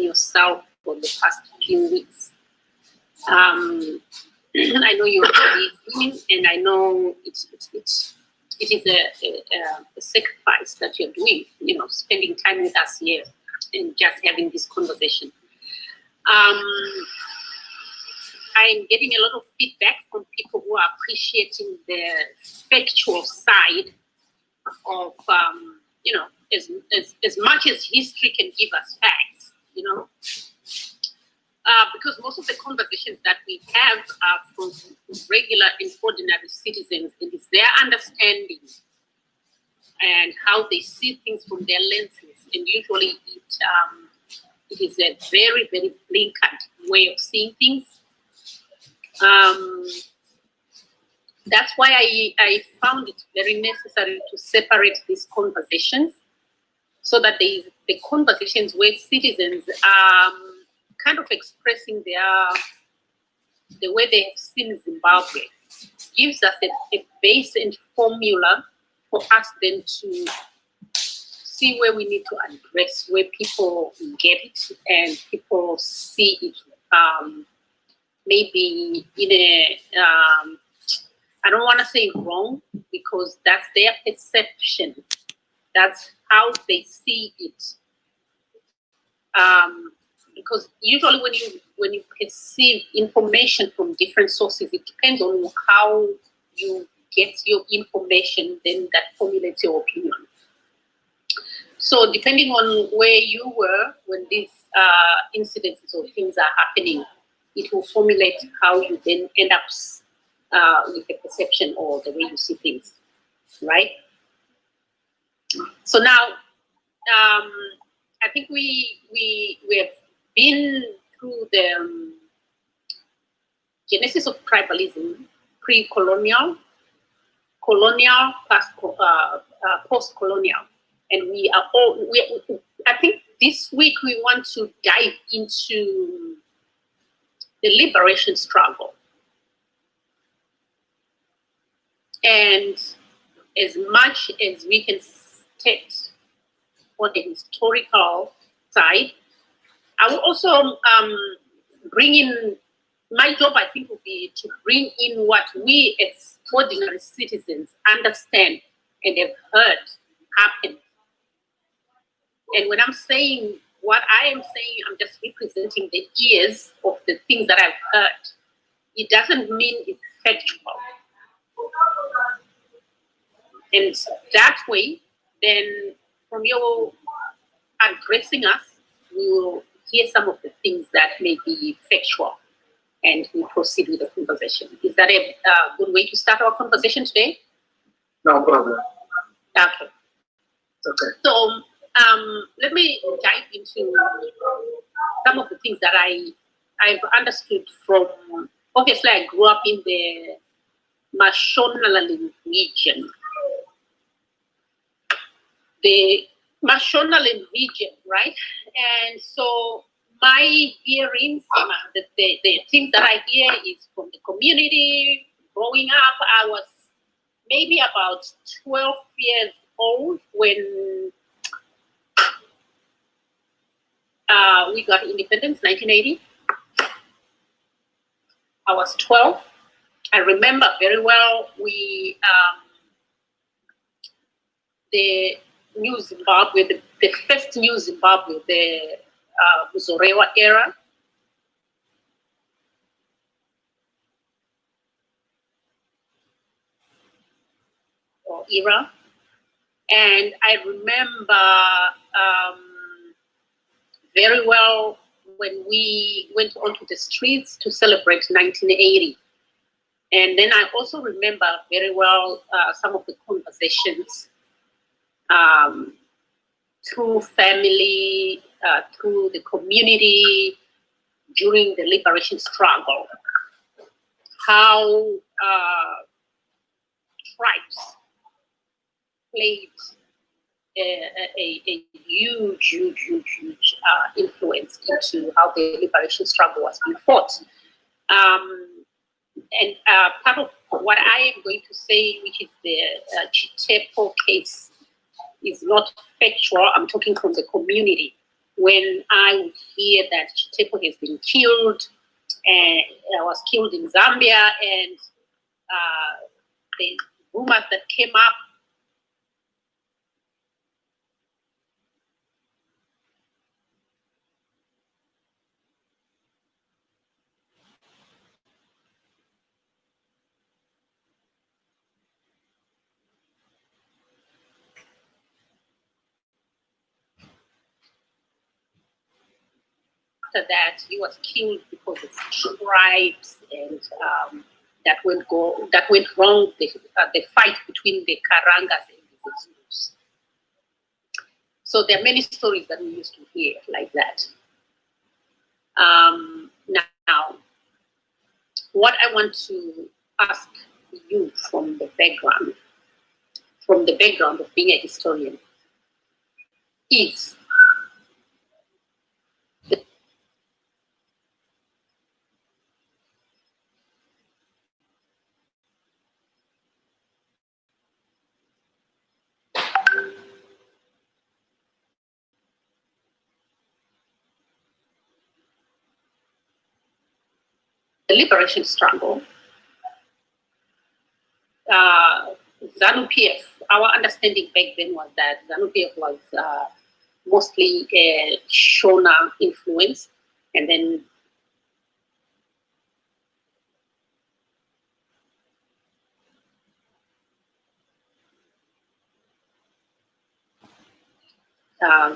yourself for the past few weeks. I know you're busy, and I know it is a sacrifice that you're doing, spending time with us here and just having this conversation. I'm getting a lot of feedback from people who are appreciating the factual side of, as much as history can give us facts, because most of the conversations that we have are from regular and ordinary citizens. It is their understanding and how they see things from their lenses, and usually it is a very, very blinkered way of seeing things. That's why I found it very necessary to separate these conversations, so that the conversations where citizens are kind of expressing the way they have seen Zimbabwe gives us a base and formula for us then to see where we need to address, where people get it and people see it maybe in a, I don't want to say wrong, because that's their perception. That's how they see it. Because usually when you perceive information from different sources, it depends on how you get your information, then that formulates your opinion. So depending on where you were when these incidences or things are happening, it will formulate how you then end up with the perception or the way you see things, right? So now, I think we have been through the genesis of tribalism, pre-colonial, colonial, post-colonial, and we are all. I think this week we want to dive into the liberation struggle, and as much as we can state on the historical side, I will also bring in, my job I think will be to bring in what we as ordinary citizens understand and have heard happen. And when I'm saying what I am saying, I'm just representing the ears of the things that I've heard. It doesn't mean it's factual. And that way, then from your addressing us, we will hear some of the things that may be factual, and we proceed with the conversation. Is that a good way to start our conversation today? No problem. Okay. Okay. So let me dive into some of the things that I've understood from, obviously I grew up in the Mashonaland region. The Mashonaland region, right? And so my hearings, the things that I hear is from the community. Growing up, I was maybe about 12 years old when we got independence, 1980. I was 12. I remember very well the New Zimbabwe, the first New Zimbabwe, the Zorewa era. Or era. And I remember very well when we went onto the streets to celebrate 1980. And then I also remember very well some of the conversations through family, through the community during the liberation struggle, how tribes played a huge influence into how the liberation struggle was being fought. And part of what I am going to say, which is the Chitepo case, is not factual. I'm talking from the community. when I would hear that Chiteko has been killed and was killed in Zambia, and the rumors that came up after that, he was killed because of tribes, and that went wrong. The fight between the Karangas and the Zulus. So there are many stories that we used to hear like that. Now, what I want to ask you from the background of being a historian, is the liberation struggle, ZANU-PF, our understanding back then was that ZANU-PF was mostly Shona influence, and then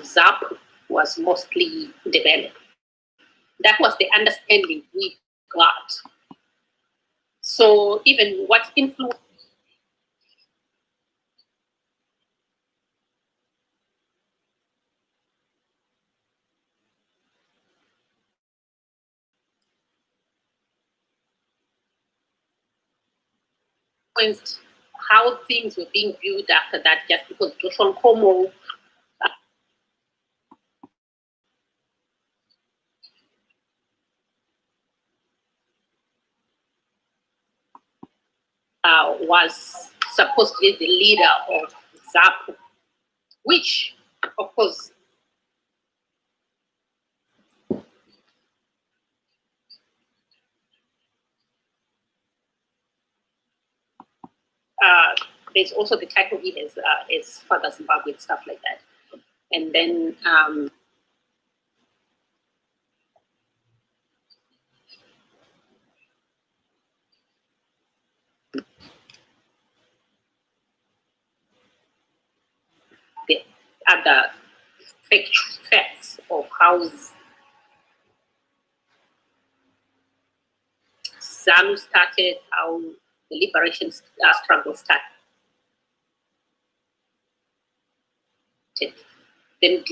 ZAP was mostly developed. That was the understanding we got. So even what influenced how things were being viewed after that, just because Joshua Nkomo was supposed to be the leader of ZAP, which, of course, there's also the title of it as Father Zimbabwe and stuff like that. And then the other facts of how ZANU started, how the liberation struggle started. Then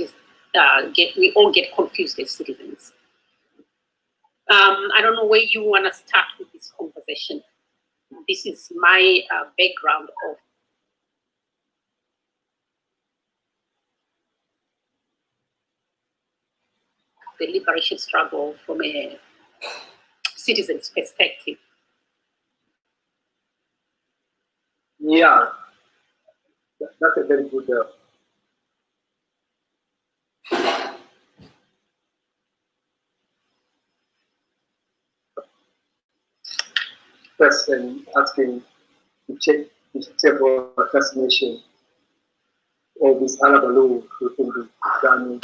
we all get confused as citizens. I don't know where you want to start with this conversation. This is my background of the liberation struggle from a citizen's perspective. Yeah, that's a very good question, asking to check the assassination of this Alabalu within the Ghana.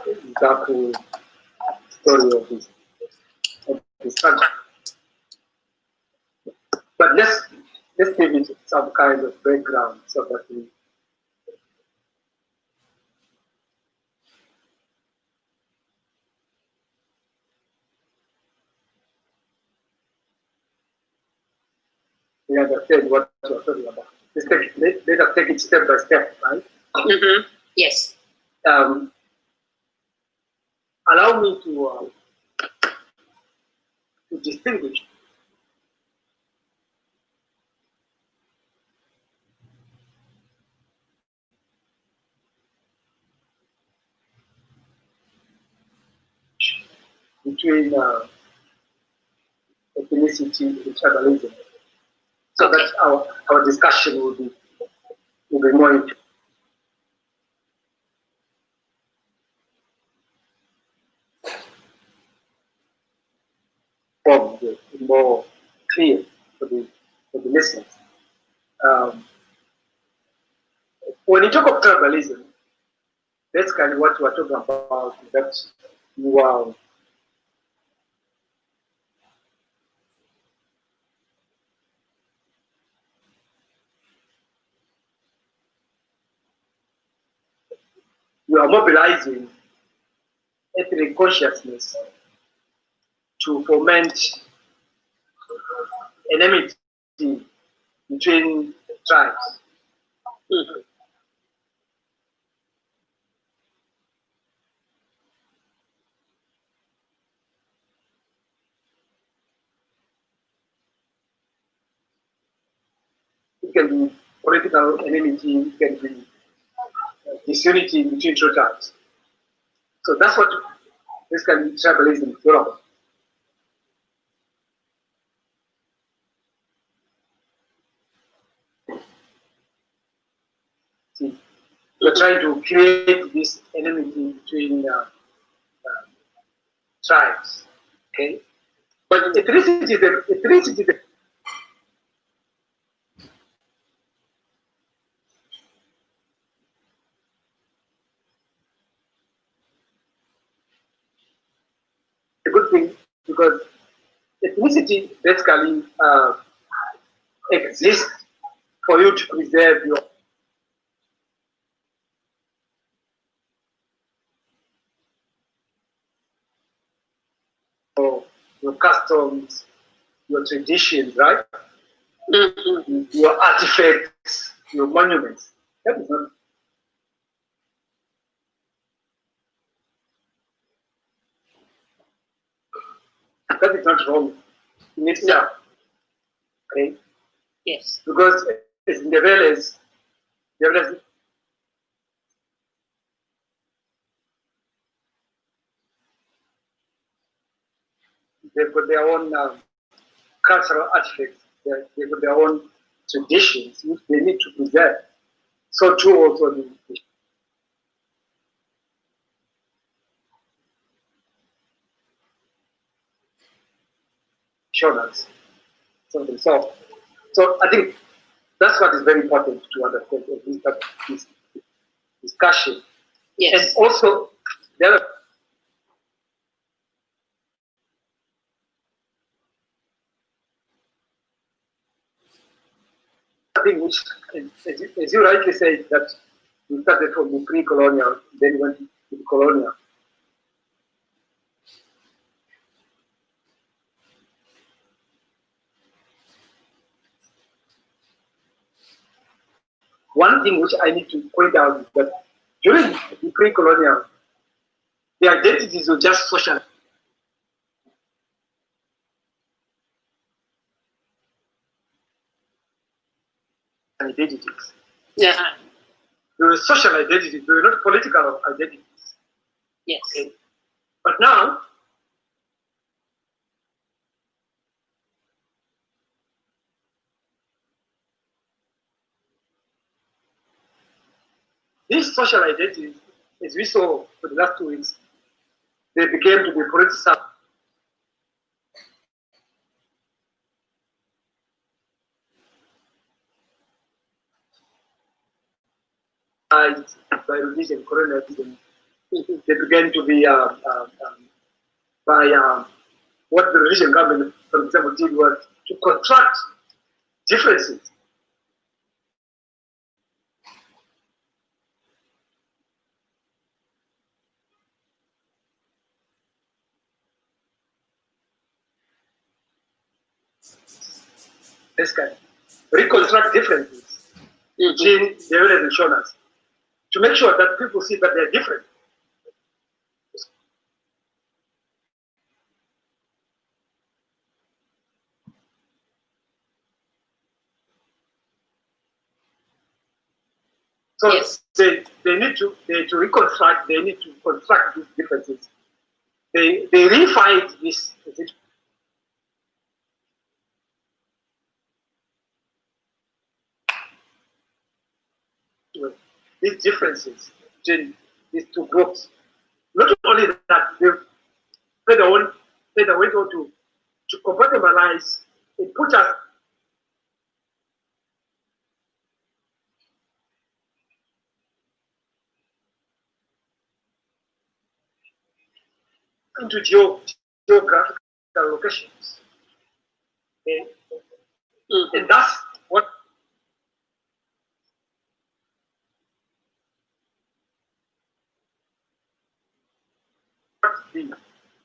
Exactly story of this country. But let's give it some kind of background so that we understand what you're talking about. Let us take it step by step, right? Mm-hmm. Yes. Allow me to distinguish between ethnicity and tribalism. so that our discussion will be more informed, more clear for the listeners. When you talk of tribalism, basically what we're talking about is that you are mobilizing ethnic consciousness to foment enmity between tribes. Mm-hmm. It can be political enmity, it can be disunity between two tribes. So that's what this can be tribalism is all about. See, we're trying to create this enmity between tribes. Okay? But ethnicity, a good thing because ethnicity basically exists for you to preserve your customs, your traditions, right? Mm-hmm. Your artifacts, your monuments. That is not wrong in itself. Okay? Yes. Because it's in the village, they've got their own cultural artifacts, they've got their own traditions which they need to preserve. So too also the Shonans. So I think that's what is very important to understand in this discussion. Yes. And also the other thing which, as you rightly said, that we started from the pre-colonial, then went to the colonial. One thing which I need to point out is that during the pre-colonial, the identities were just social identities. Yeah. They were social identities, they were not political identities. Yes. Okay. But now, these social identities, as we saw for the last 2 weeks, they began to be politicized by religion, colonialism. They began to be by what the religion government, for example, did was to contract differences. This kind reconstruct differences between the elders and shoners to make sure that people see that they're different. So yes. they need to reconstruct, they need to construct these differences. They refight this. these differences between these two groups. Not only that, they further went on to compartmentalize. It put us into geographical locations. Okay? And that's what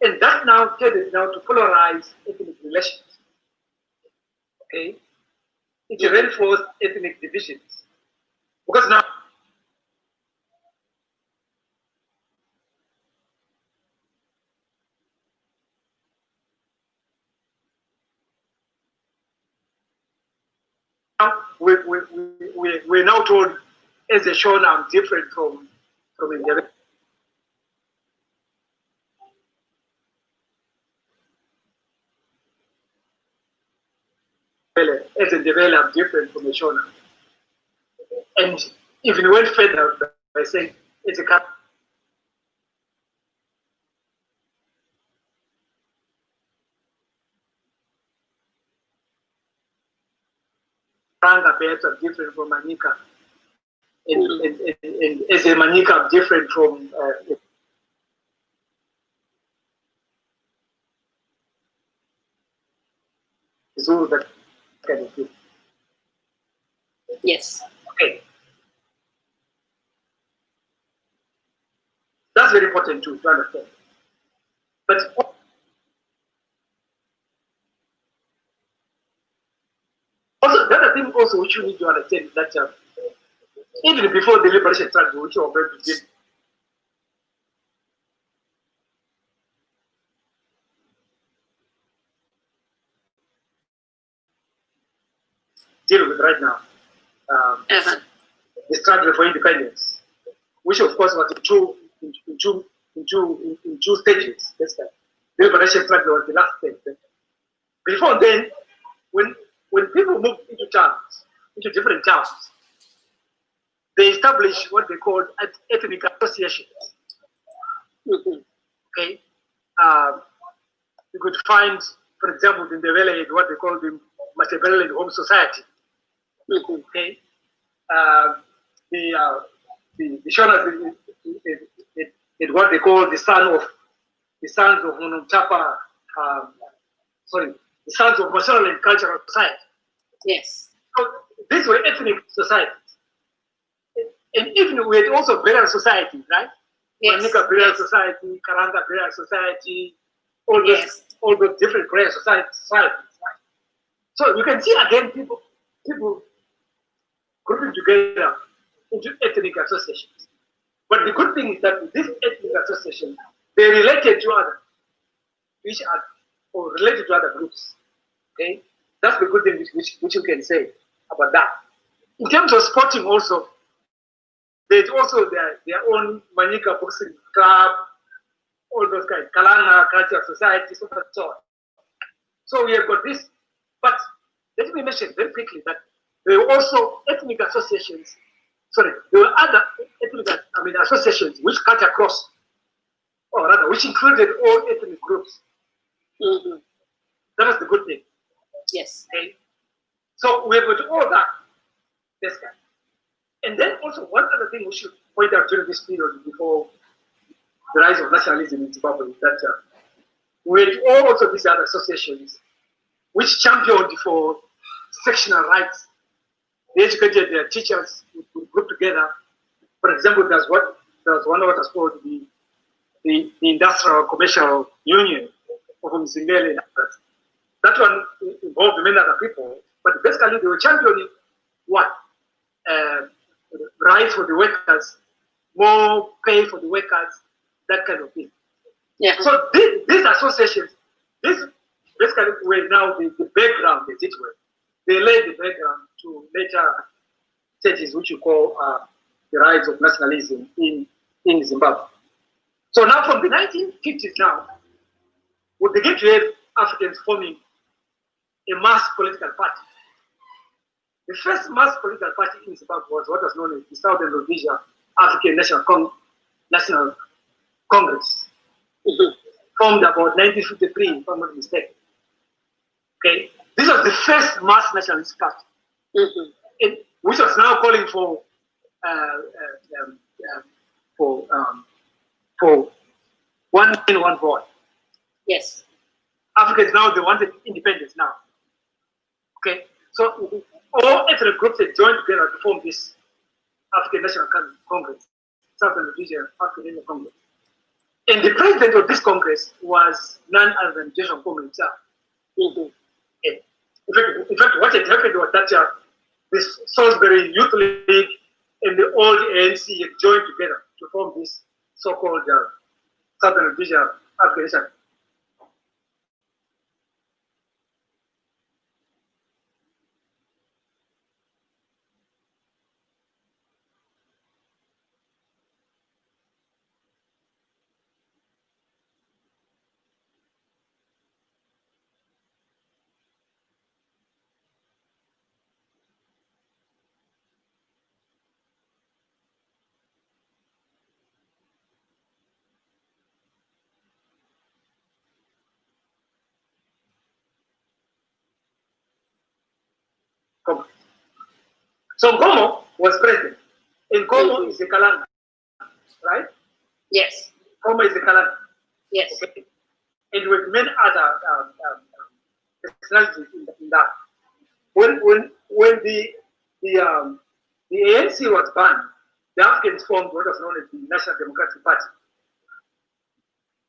and that now tended now to polarize ethnic relations. Okay? It reinforced ethnic divisions. Because now we're now told as a Shona, I'm different from India. As a developer, I'm different from a Shona. And even went further by saying it's a Karanga perhaps are different from Manika. And as a Manika, I'm different from Zulu, that kind of thing. Yes. Okay. That's very important to understand. But also, the other thing also which you need to understand is that even before the liberation struggle, which you are going to give, deal with right now, the struggle for independence, which of course was in two stages. This time, the liberation struggle was the last stage. Before then, when people moved into towns, into different towns, they established what they called ethnic associations. Okay, you could find, for example, in the valley, what they call the Machiavellian Home Society. Okay, the Shonas is what they call the sons of Monotapa. Sorry, the sons of National and Cultural Society. Yes. So these were ethnic societies. And even we had also burial society, right? Yes. Manika burial society, Karanga burial society, all those different burial societies. Right? So you can see again people grouping together into ethnic associations. But the good thing is that these ethnic associations, they related to each other, or related to other groups. Okay, that's the good thing which you can say about that. In terms of sporting, also, there's also their own Manika Boxing Club, all those kinds, Kalanga Cultural Society, so on and so on. So we have got this, but let me mention very quickly that there were also ethnic associations. Sorry, there were other ethnic, associations which cut across, or rather, which included all ethnic groups. That was the good thing. Yes. Okay. So we have got all that. This guy. And then also one other thing we should point out during this period before the rise of nationalism in Zimbabwe is that we had also these other associations which championed for sectional rights. They educated their teachers would group together. For example, there was one what was called the Industrial Commercial Union of Mzingeli. That one involved many other people, but basically they were championing what? Rights for the workers, more pay for the workers, that kind of thing. Yeah. So these associations, this basically were now the background, as it were. They laid the background to later stages which you call the rise of nationalism in Zimbabwe. So now from the 1950s now, we begin to have Africans forming a mass political party. The first mass political party in Zimbabwe was what was known as the Southern Rhodesia African National Congress, formed about 1953, if I'm not mistaken. Okay, this was the first mass nationalist party, which was now calling for one man, one vote. Yes. Africans now, they wanted independence now. Okay, so all ethnic groups had joined together to form this African National Congress, Southern Rhodesia African National Congress. And the president of this Congress was none other than Jason Nkomo himself. In fact, what had happened was that this Salisbury Youth League and the old ANC had joined together to form this so-called Southern Rhodesia African National. So Nkomo was president. And Nkomo is a Kalanga, right? Yes. Nkomo is a Kalanga. Yes. Okay. And with many other personalities in that. When the ANC was banned, the Africans formed what was known as the National Democratic Party.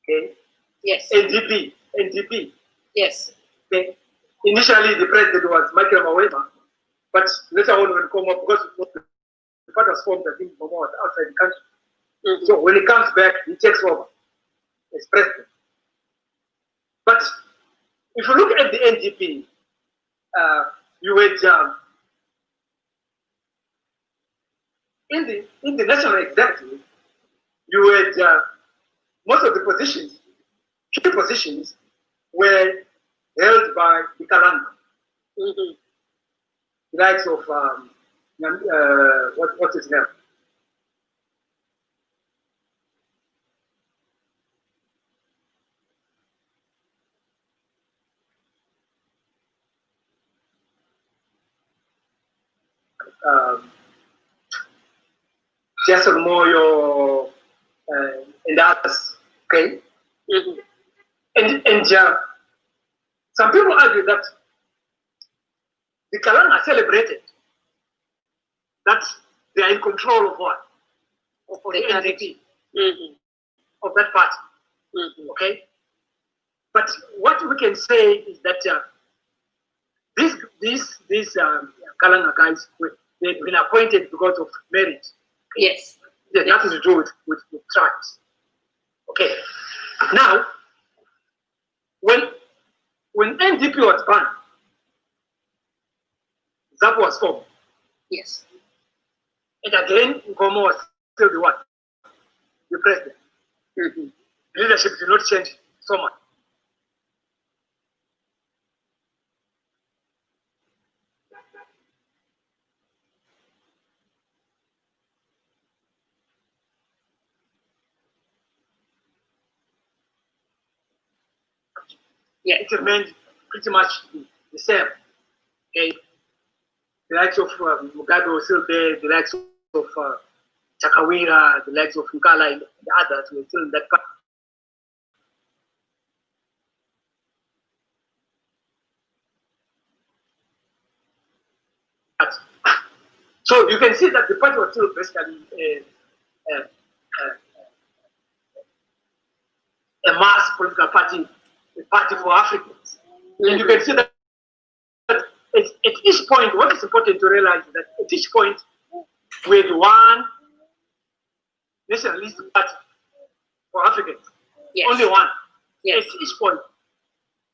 Okay. Yes. NDP. Yes. Okay. Initially, the president was Michael Mawema, but later on, when Nkomo, because the party was formed, I think Nkomo was outside the country. So when he comes back, he takes over as president. But if you look at the NDP, you had in the national executive, you had most of the positions, key positions, were held by the Kalanga. The likes of what's his name? Jason Moyo and others. Okay, and some people argue that the Kalanga celebrated that they are in control of what? Of the NDP, of that party. Okay? But what we can say is that these Kalanga guys, they've been appointed because of merit. Yes. It has nothing to do with tribes. Okay. Now, when NDP was banned, ZAP was formed. Yes. And again, Nkomo was still the one, the president. Leadership did not change so much. Yeah. It remained pretty much the same. Okay. The likes of Mugabe was still there, the likes of Chakawira, the likes of Nkala, and the others were still in that part. So you can see that the party was still basically a mass political party, a party for Africans. And you can see that at each point, what is important to realize is that at each point, we had one nationalist party for Africans. Yes. Only one. Yes. At each point,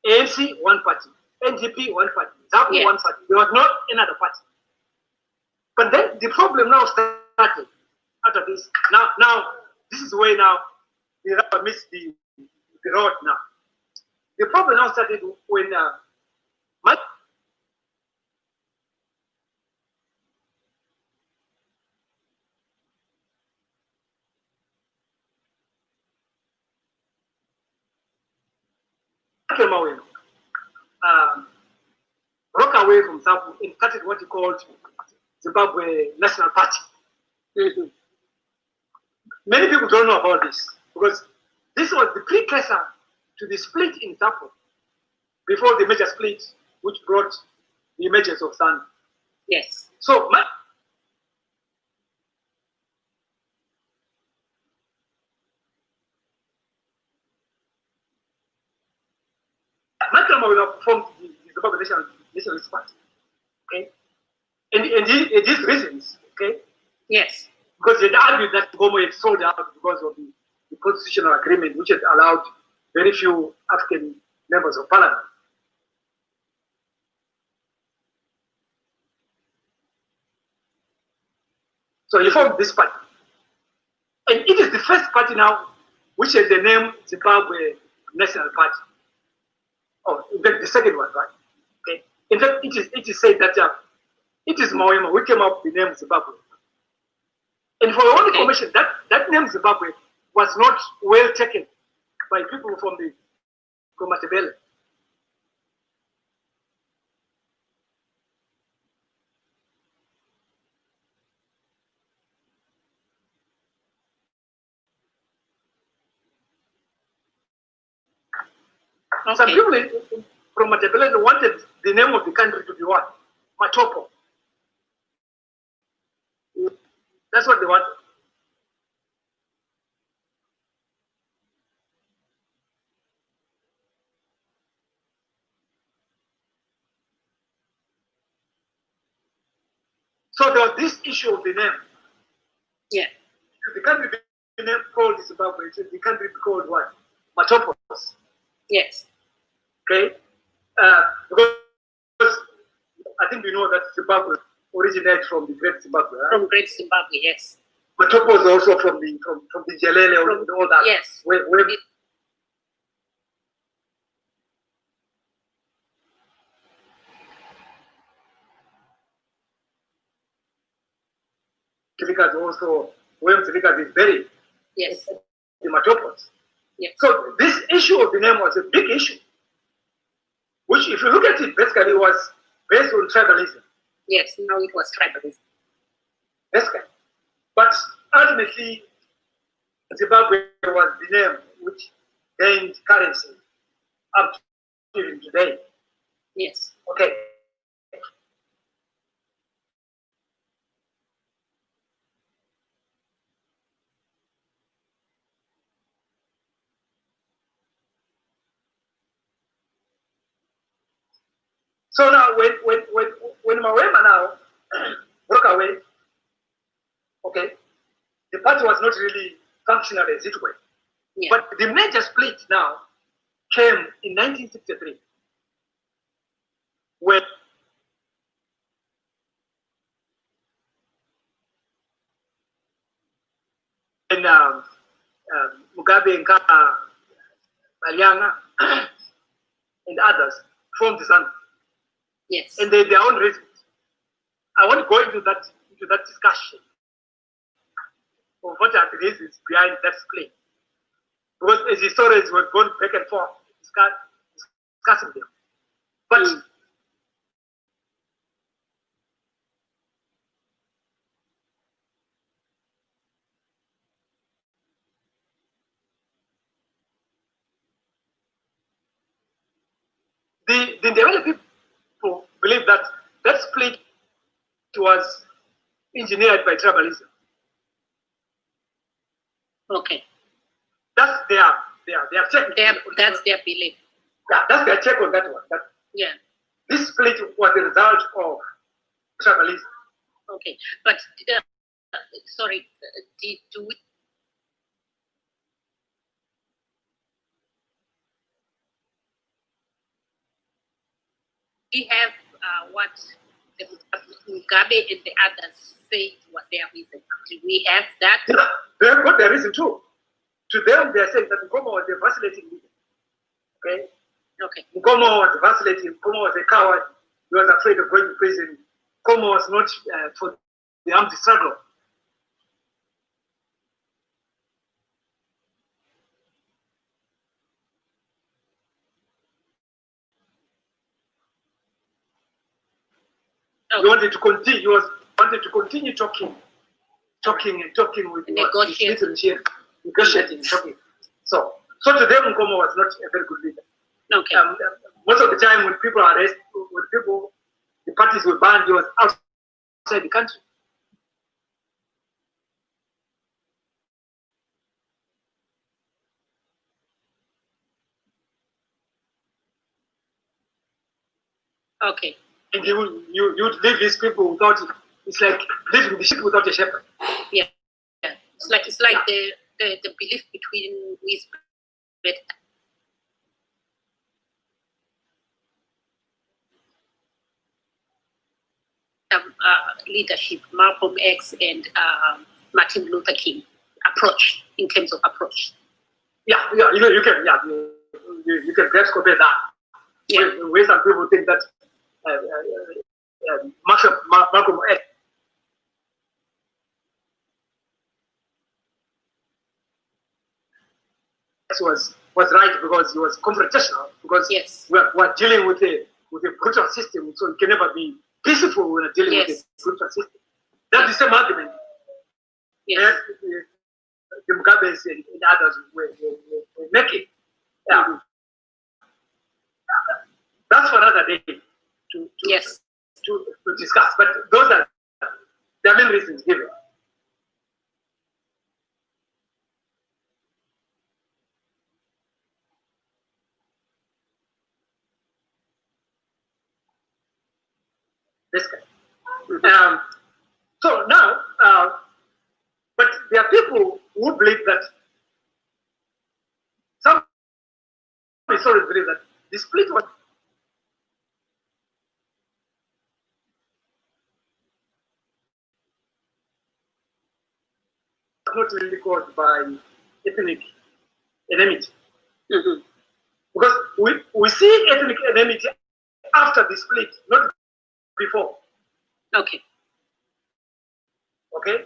ANC, one party. NDP, one party. ZAPU, Yes. one party. There was not another party. But then the problem now started after this. Now this is where now the rubber meets the road now. The problem now started when Maweno broke away from ZAPU and started what he called Zimbabwe National Party. Mm-hmm. Many people don't know about this because this was the precursor to the split in ZAPU before the major split, which brought the emergence of ZANU. Yes. So Michael Mawela formed the Zimbabwe Nationalist Party. Okay, and his reasons, okay? Yes. Because he argued that Gomo had sold out because of the constitutional agreement, which had allowed very few African members of parliament. So he formed this party. And it is the first party now which has the name Zimbabwe National Party. Oh, in fact, the second one, right? Okay. In fact, it is said that it is Mawema who came up with the name Zimbabwe. And for your own information, that name Zimbabwe was not well taken by people from Matebele. Okay. Some people from Matebele wanted the name of the country to be what? Matopo. That's what they wanted. So there was this issue of the name. Yeah. Should the country be named called Zimbabwe? Should the country be called what? Matopos. Yes. Okay? Because I think we know that Zimbabwe originates from the Great Zimbabwe. Right? From Great Zimbabwe, yes. Matopos also from the Jelele and all that. Yes. Where Mzilikazi also, where Mzilikazi is buried. Yes. The Matopos. Yes. So this issue of the name was a big issue, which, if you look at it, basically was based on tribalism. Yes, no, it was tribalism. Basically. But ultimately, Zimbabwe was the name which gained currency up to even today. Yes. Okay. So now, when Mawema now broke away, okay, the party was not really functional as it were. Yeah. But the major split now came in 1963, when Mugabe and Malianga and others formed the ZANU. Yes. And they had their own reasons. I want to go into that discussion of what are the reasons behind that split. Because as historians were going back and forth discussing them. But the Ndebele people believe that that split was engineered by tribalism. Okay. That's their take. That's their belief. Yeah, that's their take on that one. Yeah. This split was the result of tribalism. Okay, but sorry, do we have what the Mugabe and the others say was their reason? Do we have that? Yeah, they have got their reason too. To them, they are saying that Nkomo was a vacillating leader. Okay? Okay. Nkomo was vacillating. Nkomo was a coward. He was afraid of going to prison. Nkomo was not for the armed struggle. He wanted to continue. He wanted to continue talking with negotiating, talking. So to them, Nkomo was not a very good leader. Okay. Most of the time, when people are arrested, the parties were banned, he was outside the country. Okay. And you'd leave these people without it. It's like leaving the sheep without a shepherd. Yeah. It's like the belief between we better. Leadership, Malcolm X and Martin Luther King approach in terms of approach. Yeah, you can perhaps compare that. Yeah. Where some people think that Malcolm X was right because he was confrontational, because yes, we're dealing with a brutal system, so it can never be peaceful when we're dealing with a brutal system. That's the same argument. Yes. The Mugabes and others were making. Yeah. That's for another day to discuss. But those are the main reasons given. This guy. So now, but there are people who believe that some historians believe that the split was not really caused by ethnic enmity. Because we see ethnic enmity after the split, not before. Okay. Okay?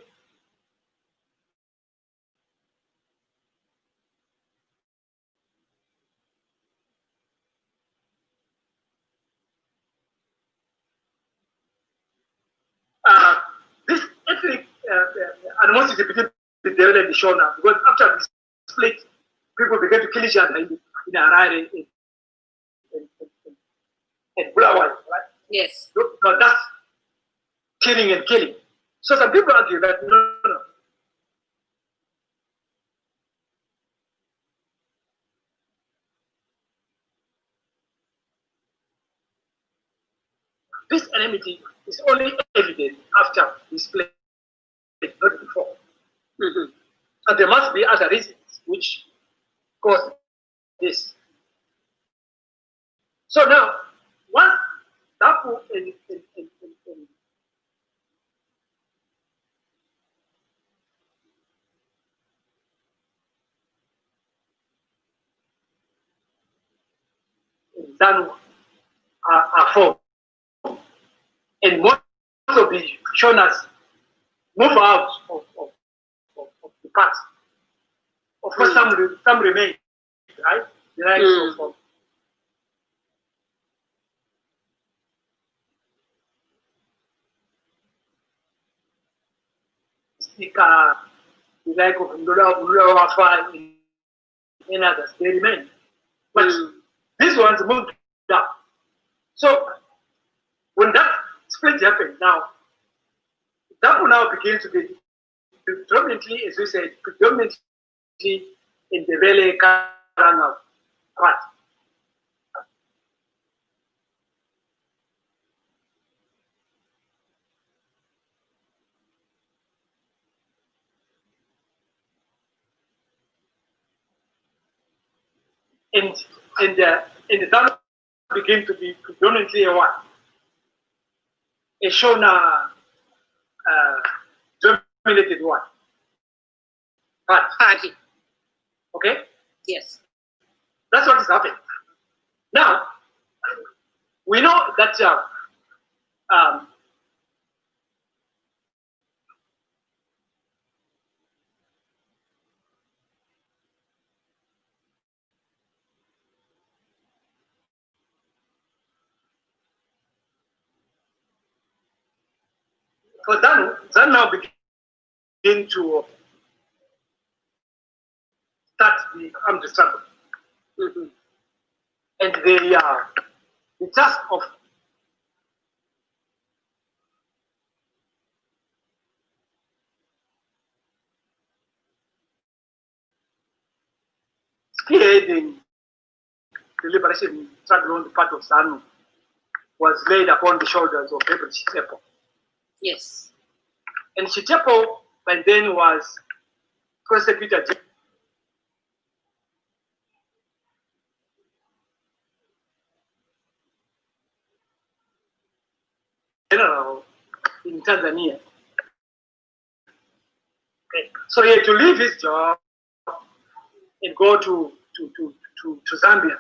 This ethnic animosity between the Devil and the Shona, because after the split, people began to kill each other in Harare and Bulawayo, right? Yes. So that's killing and killing. So some people argue that no. This enmity is only evident after the split, not before. And there must be other reasons which cause this. So now, once Dapu and Zanu are formed, and most of the Shonas move out of the party. Of course, some remain, right? The rights of Speaker, the like of Ndula Wafa and others, they remain. But these ones moved down. So when that split happened, now that will now begin to be predominantly, as we said, predominantly in the Valley Karanga part. And the town became to be predominantly a what? A Shona dominated what? Party. Okay? Yes. That's what is happening. Now, we know that For ZANU now begin to start the armed struggle. And the task of spearheading the liberation struggle on the part of ZANU was laid upon the shoulders of Gabriel Chitepo. Yes. And Chitepo by then was prosecutor general in Tanzania. Okay. So he had to leave his job and go to Zambia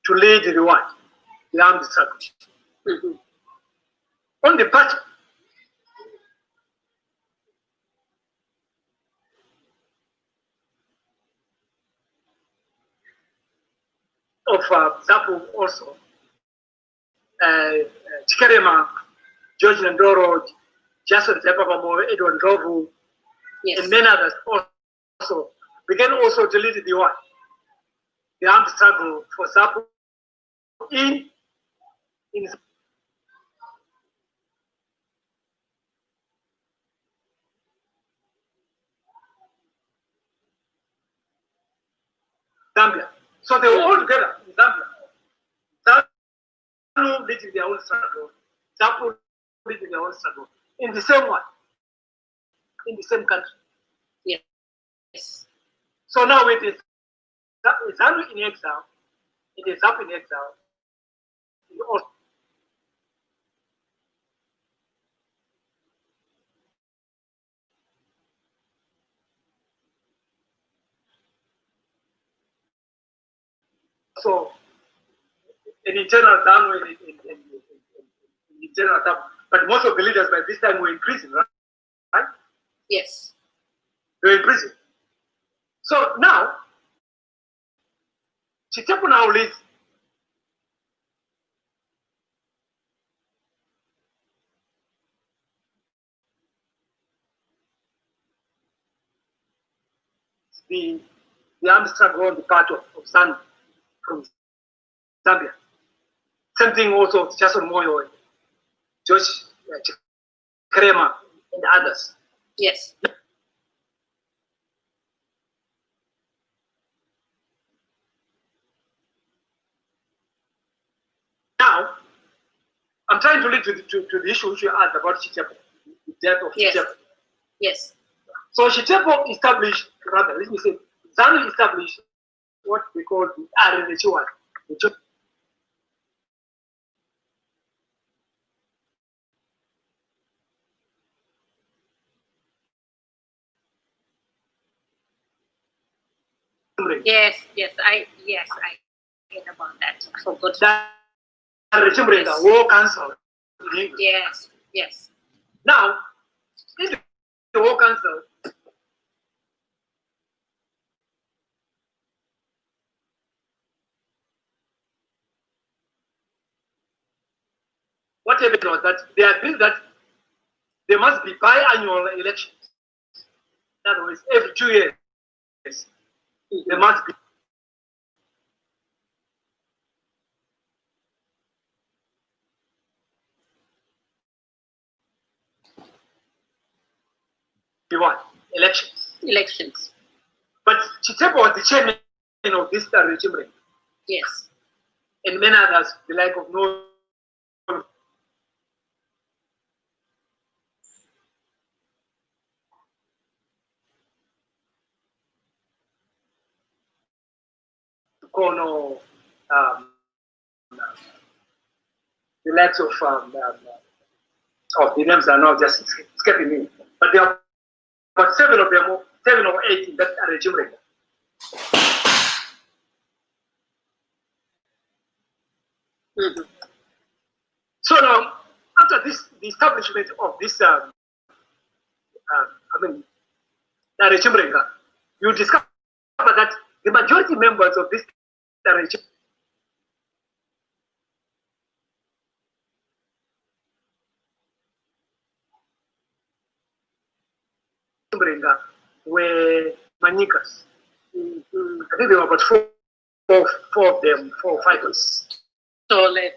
to lead the Rerun, the armed struggle. On the part of ZAPU also, Chikarema, George Ndoro, Jason Zepapamo, Edward Rovu, yes, and many others also began also to lead the armed struggle for ZAPU in Zambia. So they were all together in Zambia. ZANU leading their own struggle, ZAPU leading their own struggle in the same one, in the same country. Yes. So now it is ZANU in exile, it is ZAPU in exile. So an internal ZANU in internal ZAPU, but most of the leaders by this time were in prison, right? Yes. They were in prison. So now, Chitepo now leads the armed struggle on the part of ZANU from Zambia. Same thing also with Jason Moyo, George Krema, and others. Yes. Now, I'm trying to lead to the issue which you asked about Chitepo, the death of Yes. Chitepo. Yes. So Chitepo established, rather, let me say, ZANU established what we call the RNHY, Yes, I heard about that. I forgot. Yes. War Council in English. Yes, yes. Now, in the War Council, what happened was that they agreed that there must be biannual elections. In other words, every 2 years, there must be. What? Elections. Elections. But Chitepo was the chairman of this regime. Yes. And many others, the like of no. Kono, the likes of the names are now just escaping me. But there are about 7 of them, 7 or 8 in that regime. So now, after the establishment of this, the regime, you discover that the majority members of this regime Mrenga were Manikas. I think there were about four of them, 4 or 5 of them. Sole.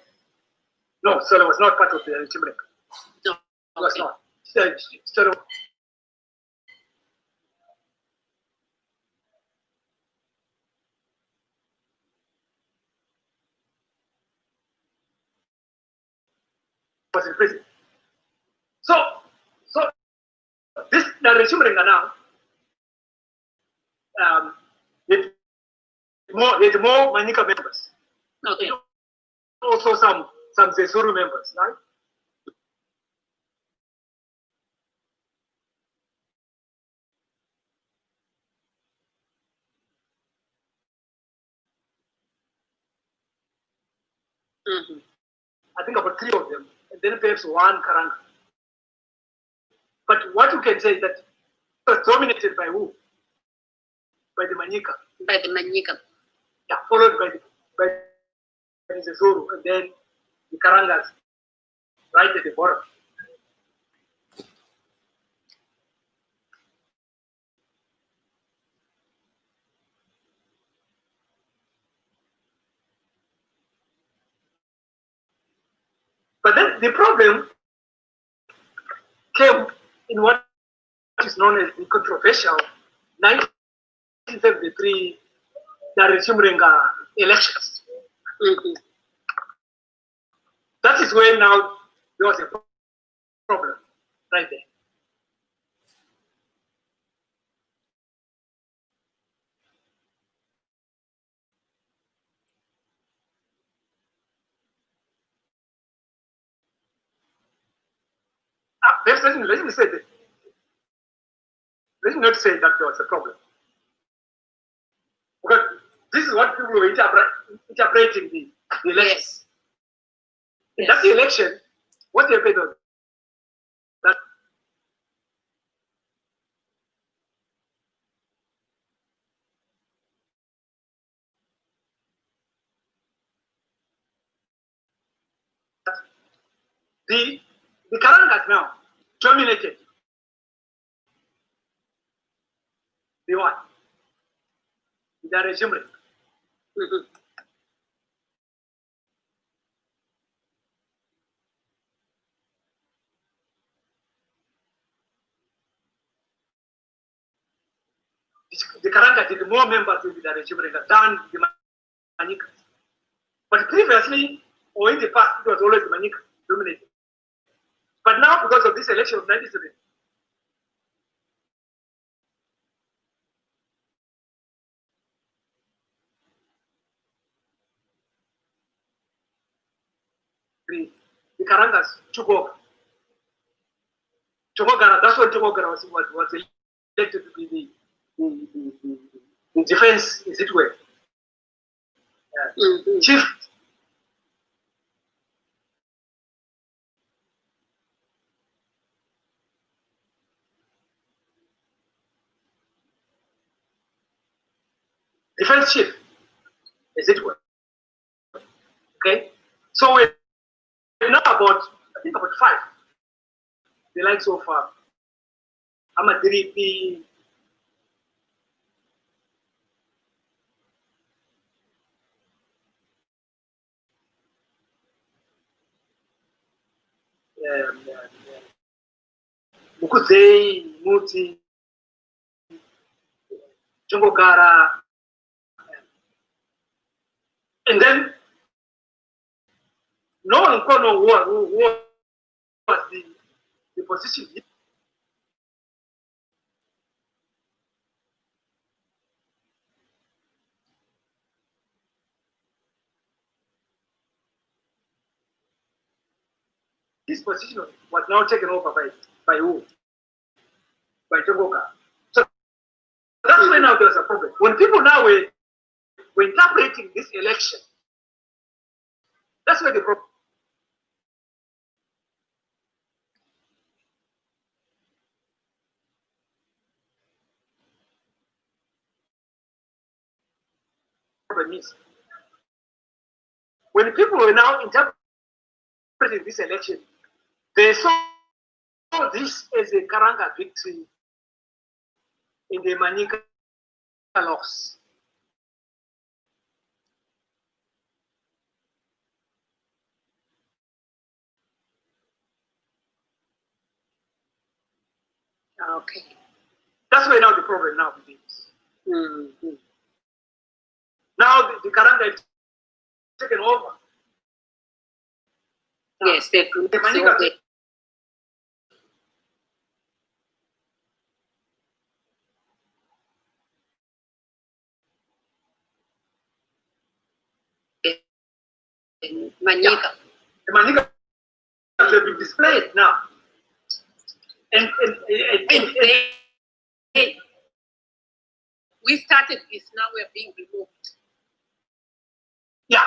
No, Sole was not part of the Mrenga. No, It was okay. not. Sole was in prison. So this the Mrenga now, it more Manika members. Okay. Also some Zezuru members, right? I think about 3 of them, and then perhaps 1 Karanga. But what you can say is that it was dominated by who? By the Manika. By the Manika. Yeah, followed by the Zoro, and then the Karangas right at the bottom. But then the problem came in what is known as the controversial 1973 Darishimrenga elections. That is where now there was a problem right there. Let me say that. Let me not say that there was a problem. Because this is what people were interpreting the election. Yes. In that election, what happened was that the Karangas now dominated the what? The regime. The Karanga did more members in the regime than the Manikas. But previously, or in the past, it was always the Manikas dominated. But now, because of this election of 1970, the Karangas took over. Chomogara, that's when Chomogara was elected to be the defense, is it way? Chief. Defense chief, is it way? Okay? So we're now about, I think about 5. The likes of Amadiripi, Mukuzei, Muti, Jongogara, and then no one could know who was the position. This position was now taken over by who? By Jongogara. So that's when now there's a problem. When people now were interpreting this election, that's where the problem. Is. When people were now interpreting this election, they saw this as a Karanga victory in the Manika laws. Okay. That's where now the problem now begins. Mm-hmm. Now the Karanga is taken over. Now, Yes, they've the Manika, Manika. the Manika will be displayed now. And we started this, now we're being removed. yeah.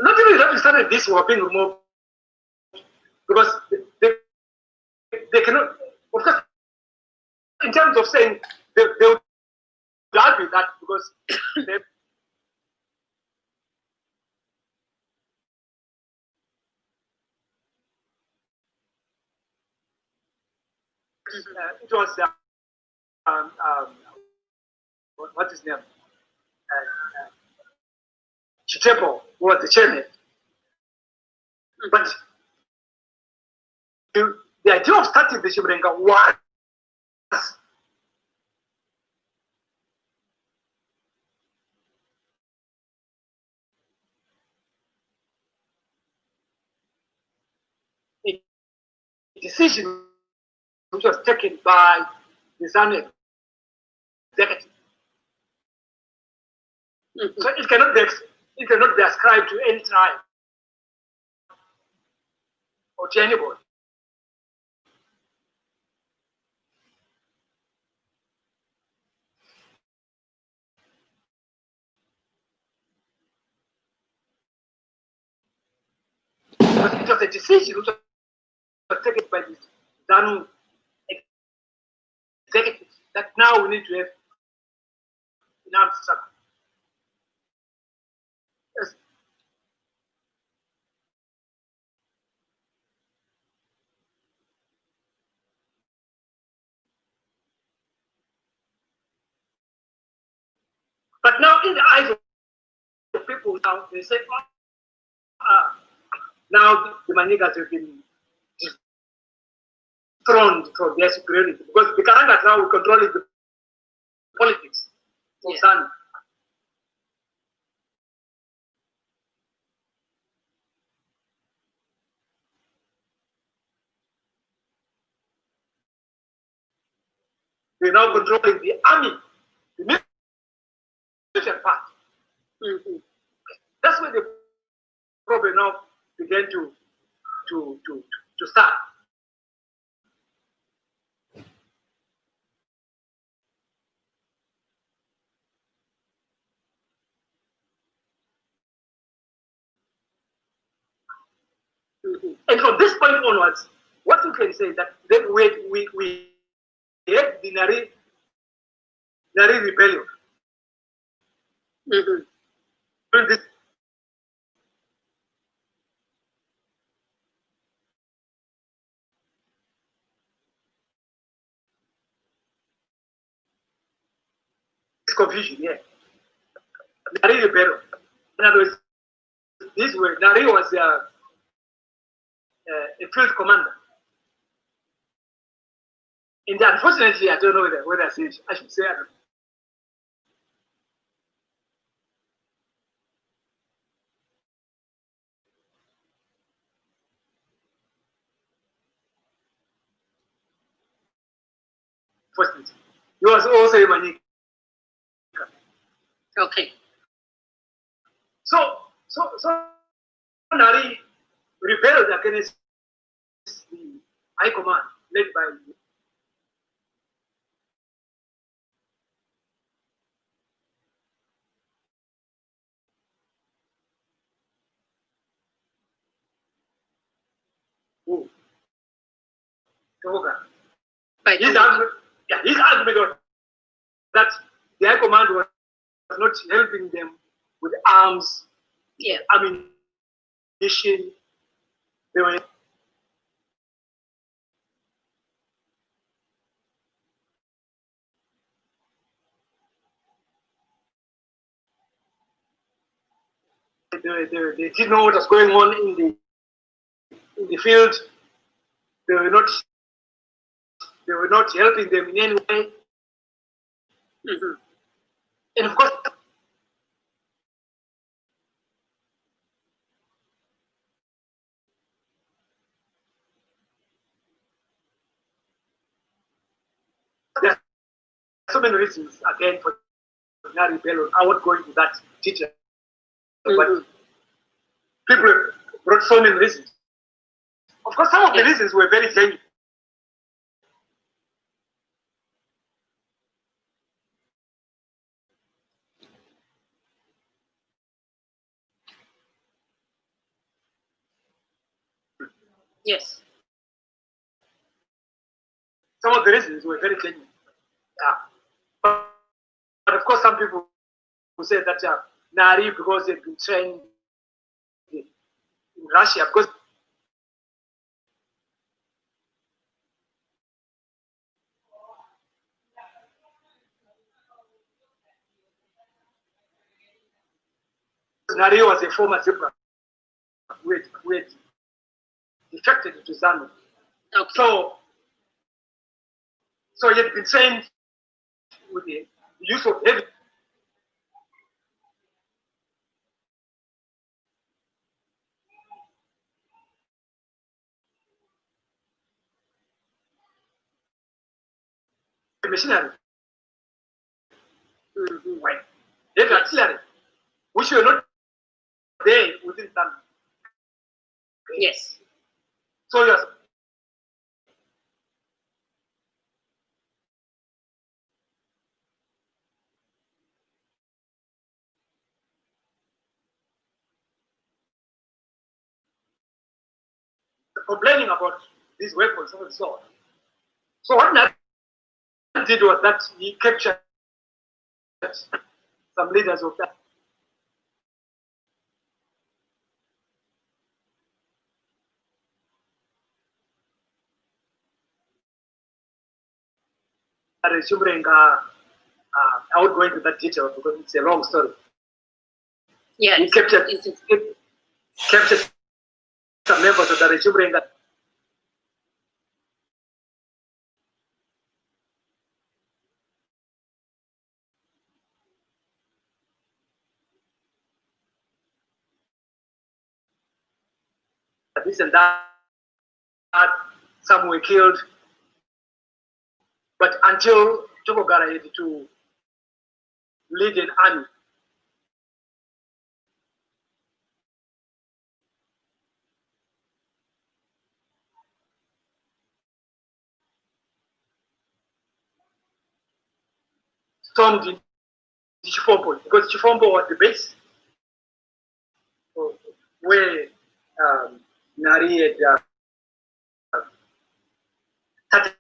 Not only that we started this, we are being removed because they cannot, of course, in terms of saying they would argue that because they, it was what's his name? Chitepo was the chairman. But the idea of starting the Shimrenga was a decision which was taken by the Zanu executive. Mm-hmm. So it cannot be ascribed to any tribe or to anybody. But it was a decision which was taken by the Zanu executive that now we need to have an armed struggle. Yes. But now in the eyes of people now, they say, now the Manigas have been thrown from their superiority because the Karangas now will control the politics of Zanu. They're now controlling the army, the military part. Mm-hmm. That's where the problem now began to start. Mm-hmm. And from this point onwards, what you can say is that then we had the Nari rebellion. Mm-hmm. During this confusion, yeah. Nari rebellion. In other words, this way, Nari was a field commander. And unfortunately, I don't know whether I should say, I don't know. Unfortunately. He was also a Manika. Okay. So Nari rebelled against the High Command led by who? Toga. By His argument was that the High Command was not helping them with arms, ammunition. They were they didn't know what was going on in the field. They were not helping them in any way. Mm-hmm. And of course, there are so many reasons again for that rebellion. I won't go into that detail, but people brought so many reasons. Of course, some of the reasons were very genuine. Yes. Some of the reasons were very genuine. But of course, some people who say that Nari, because they've been trained in Russia, because Nari was a former zebra who had defected to ZANU. Okay. So he had been trained with the use of heavy machinery, right? Heavy artillery, which were not there within ZANU. Yes. So he was complaining about these weapons and so on. So what Nari did was that he captured some leaders of that. I won't go into that detail because it's a long story. Yeah. He captured some members of the Rechumrenga. This and that, some were killed. But until Tokogara had to lead an army, stormed in Chifombo, because Chifombo was the base where Nari had started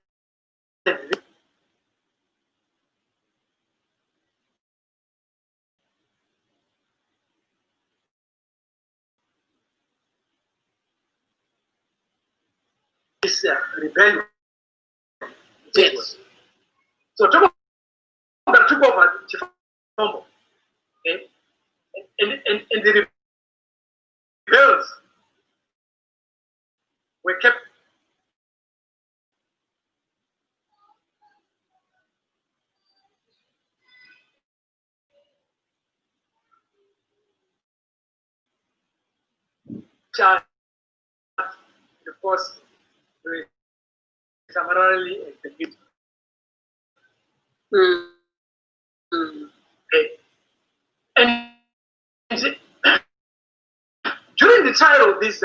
this rebellion. Yes. So Tokogara took over Chifombo, okay? And the rebels were kept charged, of course, summarily executed. Okay. And during the trial of this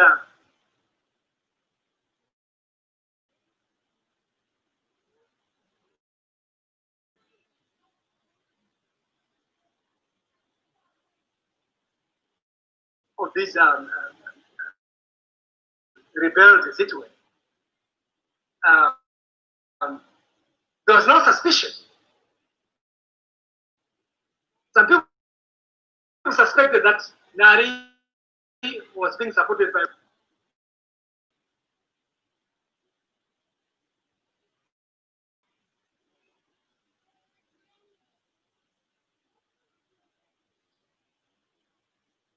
rebelled situation, there was no suspicion. Some people suspected that Nari was being supported by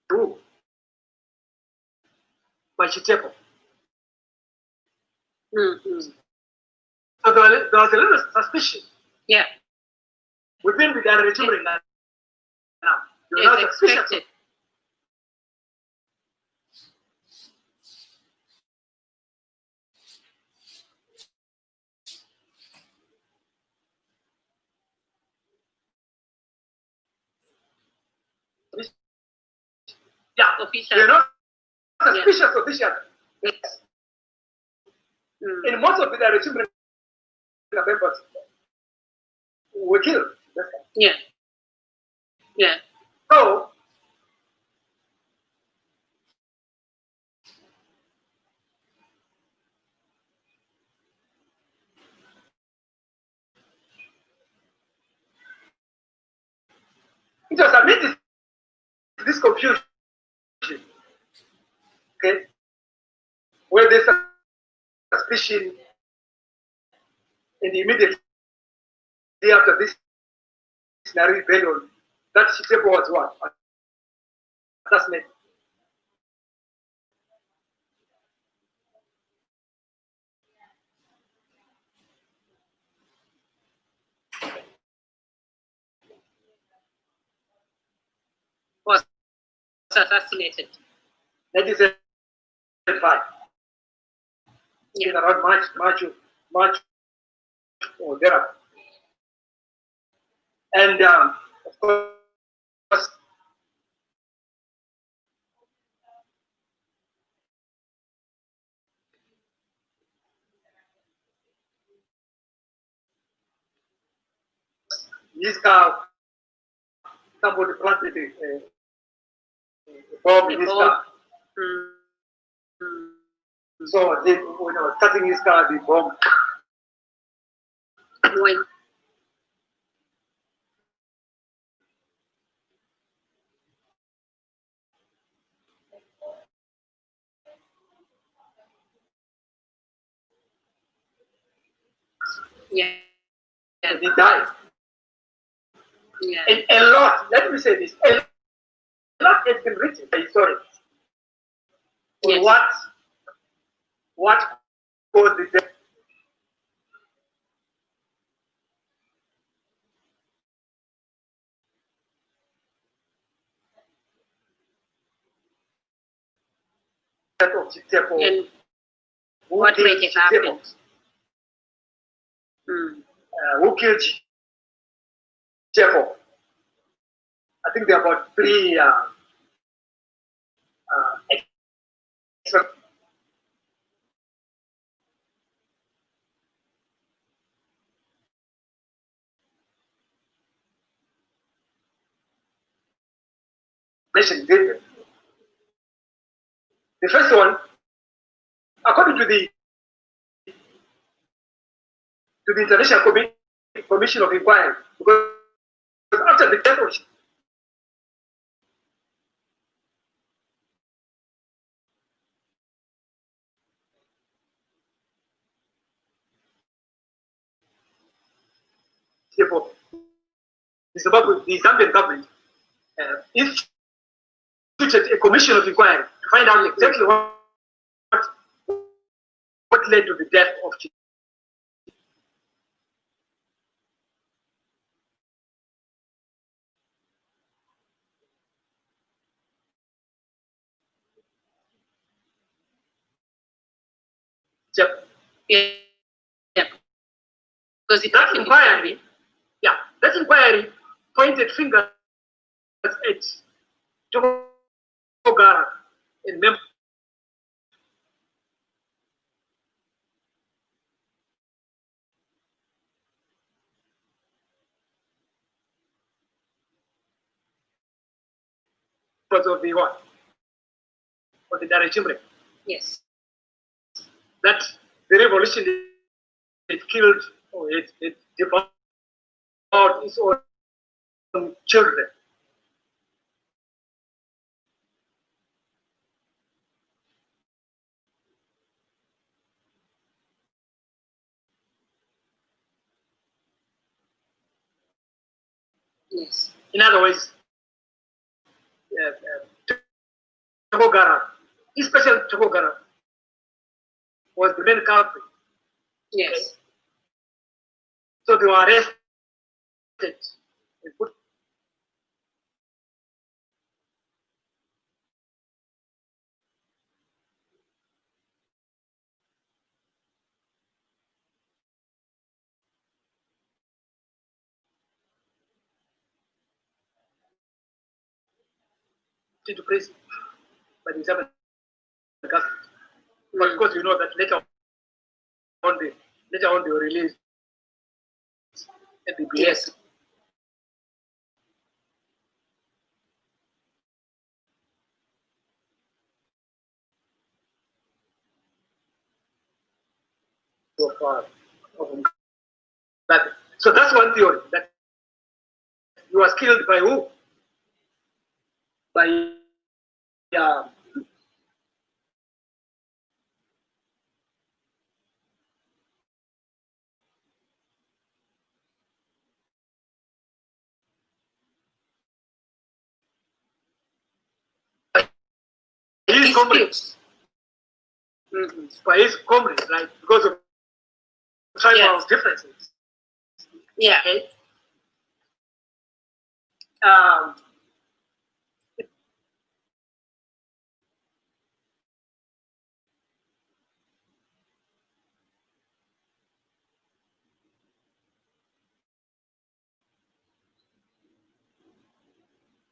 who? By Chitepo. Mm-hmm. So there was a little suspicion. Yeah. Within the regime now. They were not suspicious. Yeah, official. they're not suspicious officials. Yes. And most of the regime members were killed. Yeah. Yeah. So it was amid this confusion, okay, where there's suspicion, and immediately after this Nari rebellion, that Chitepo was what? Assassinated. Was assassinated. 1975. Yeah. In around March or thereafter. And of course, this car, somebody planted a bomb in his car. So they, cutting his car, the bomb. When yeah. And he died. Yeah. And a lot, let me say this, a lot has been written by historians on Yes. what caused the death. Of Chitepo, And who what killed may have Chitepo, happened? who killed Chitepo. I think there are about three explanations given. The first one, according to the International Commission of Inquiry, because after the death of Chitepo, the Zambian government instituted a commission of inquiry to find out exactly what led to the death of Chitepo. Yeah. Yeah. Because it That inquiry, that inquiry pointed fingers at Jogara and members of the what? Of the regime. Yes. That the revolution it killed or it devoured its own children. Yes. In other words, Togara, especially Togara, was the main culprit. Yes. Okay? So they were arrested and put into prison by the German government. But of course, you know that later on they were released at the BS. Yes. So far. So that's one theory, that he was killed by who? By his comrades. By his comrades, right? Because of tribal differences. Yeah. Okay.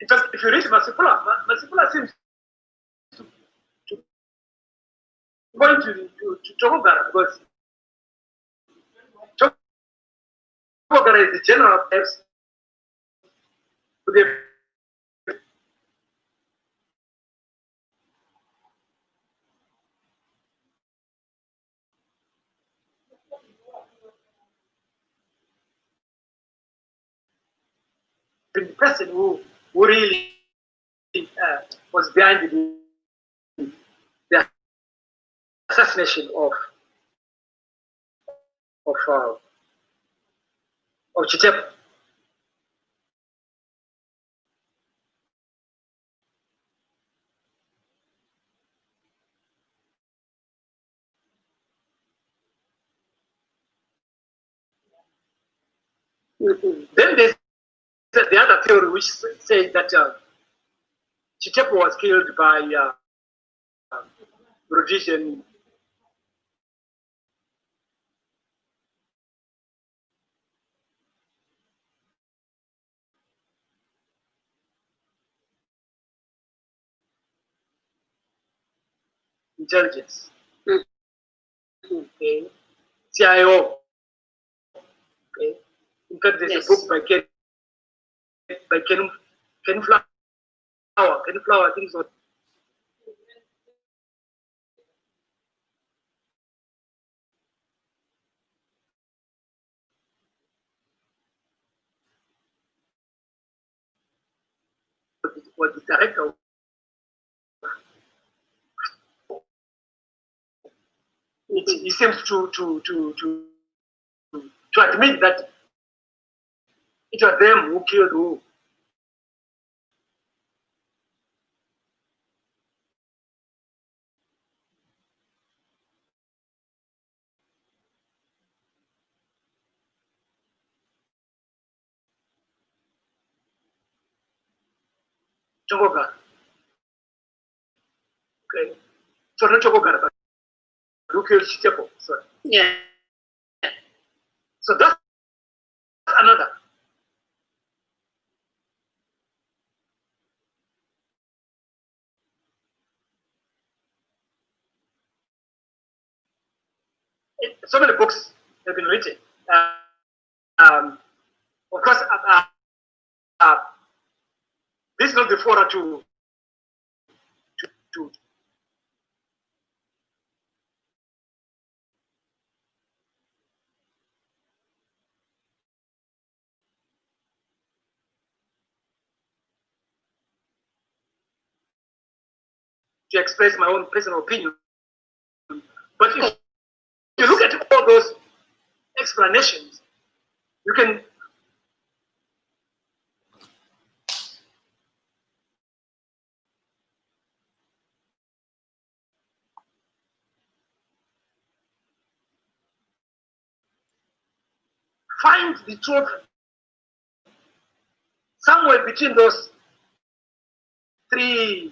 In fact, if you read Masipula seems to point to Togara, because Togara is the general of Fs to the person who really was behind the assassination of uh, of Chitep. Then there's the other theory which says that Chitep was killed by Rhodesian intelligence. Okay. CIO. Okay. In fact, there's a book by Ken Flower. Ken Flower, I think so. Was the director. He seems to admit that it was them who killed who. Chogoga. Okay. So not Chogoga, but who killed Chitepo. Sorry. Yeah. So that's another. So many books have been written. Of course, this is not the forum to express my own personal opinion. But if you look at all those explanations, you can find the trophy somewhere between those three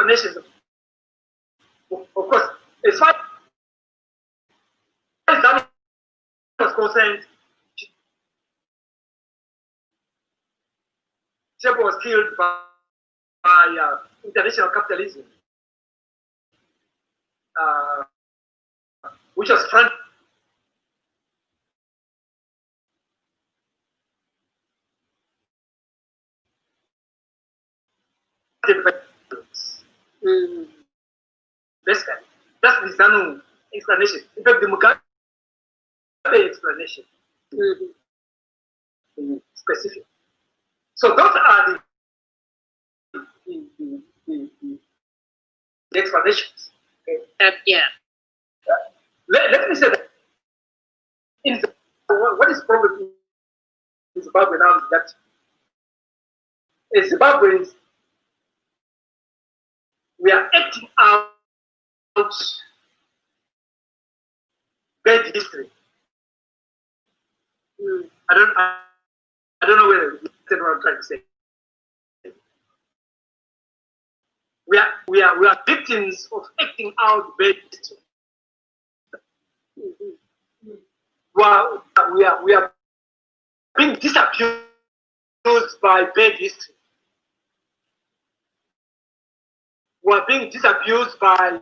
nations. Of course, as far as that was concerned, Chep was killed by international capitalism, which was front. Basically, that's the Zanu explanation. In fact, the Mugabe explanation specific. So those are the explanations. Okay? Yeah. Let me say that in what is probably in Zimbabwe now is that as Zimbabweans we are acting out bad history. I don't know whether you understand what I'm trying to say. We are victims of acting out bad history. We are being disabused by bad history. We are being disabused by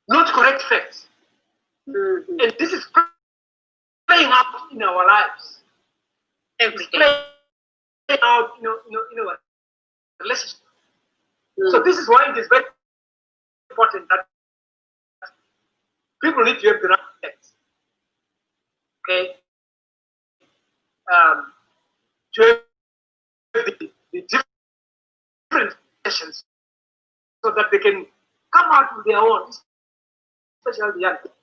not correct facts. And this is playing out in our lives. Every day. Playing out in our relationship. So this is why it is very important that people need to have the right facts. Okay? To have the different sessions so that they can come out with their own, especially the young people.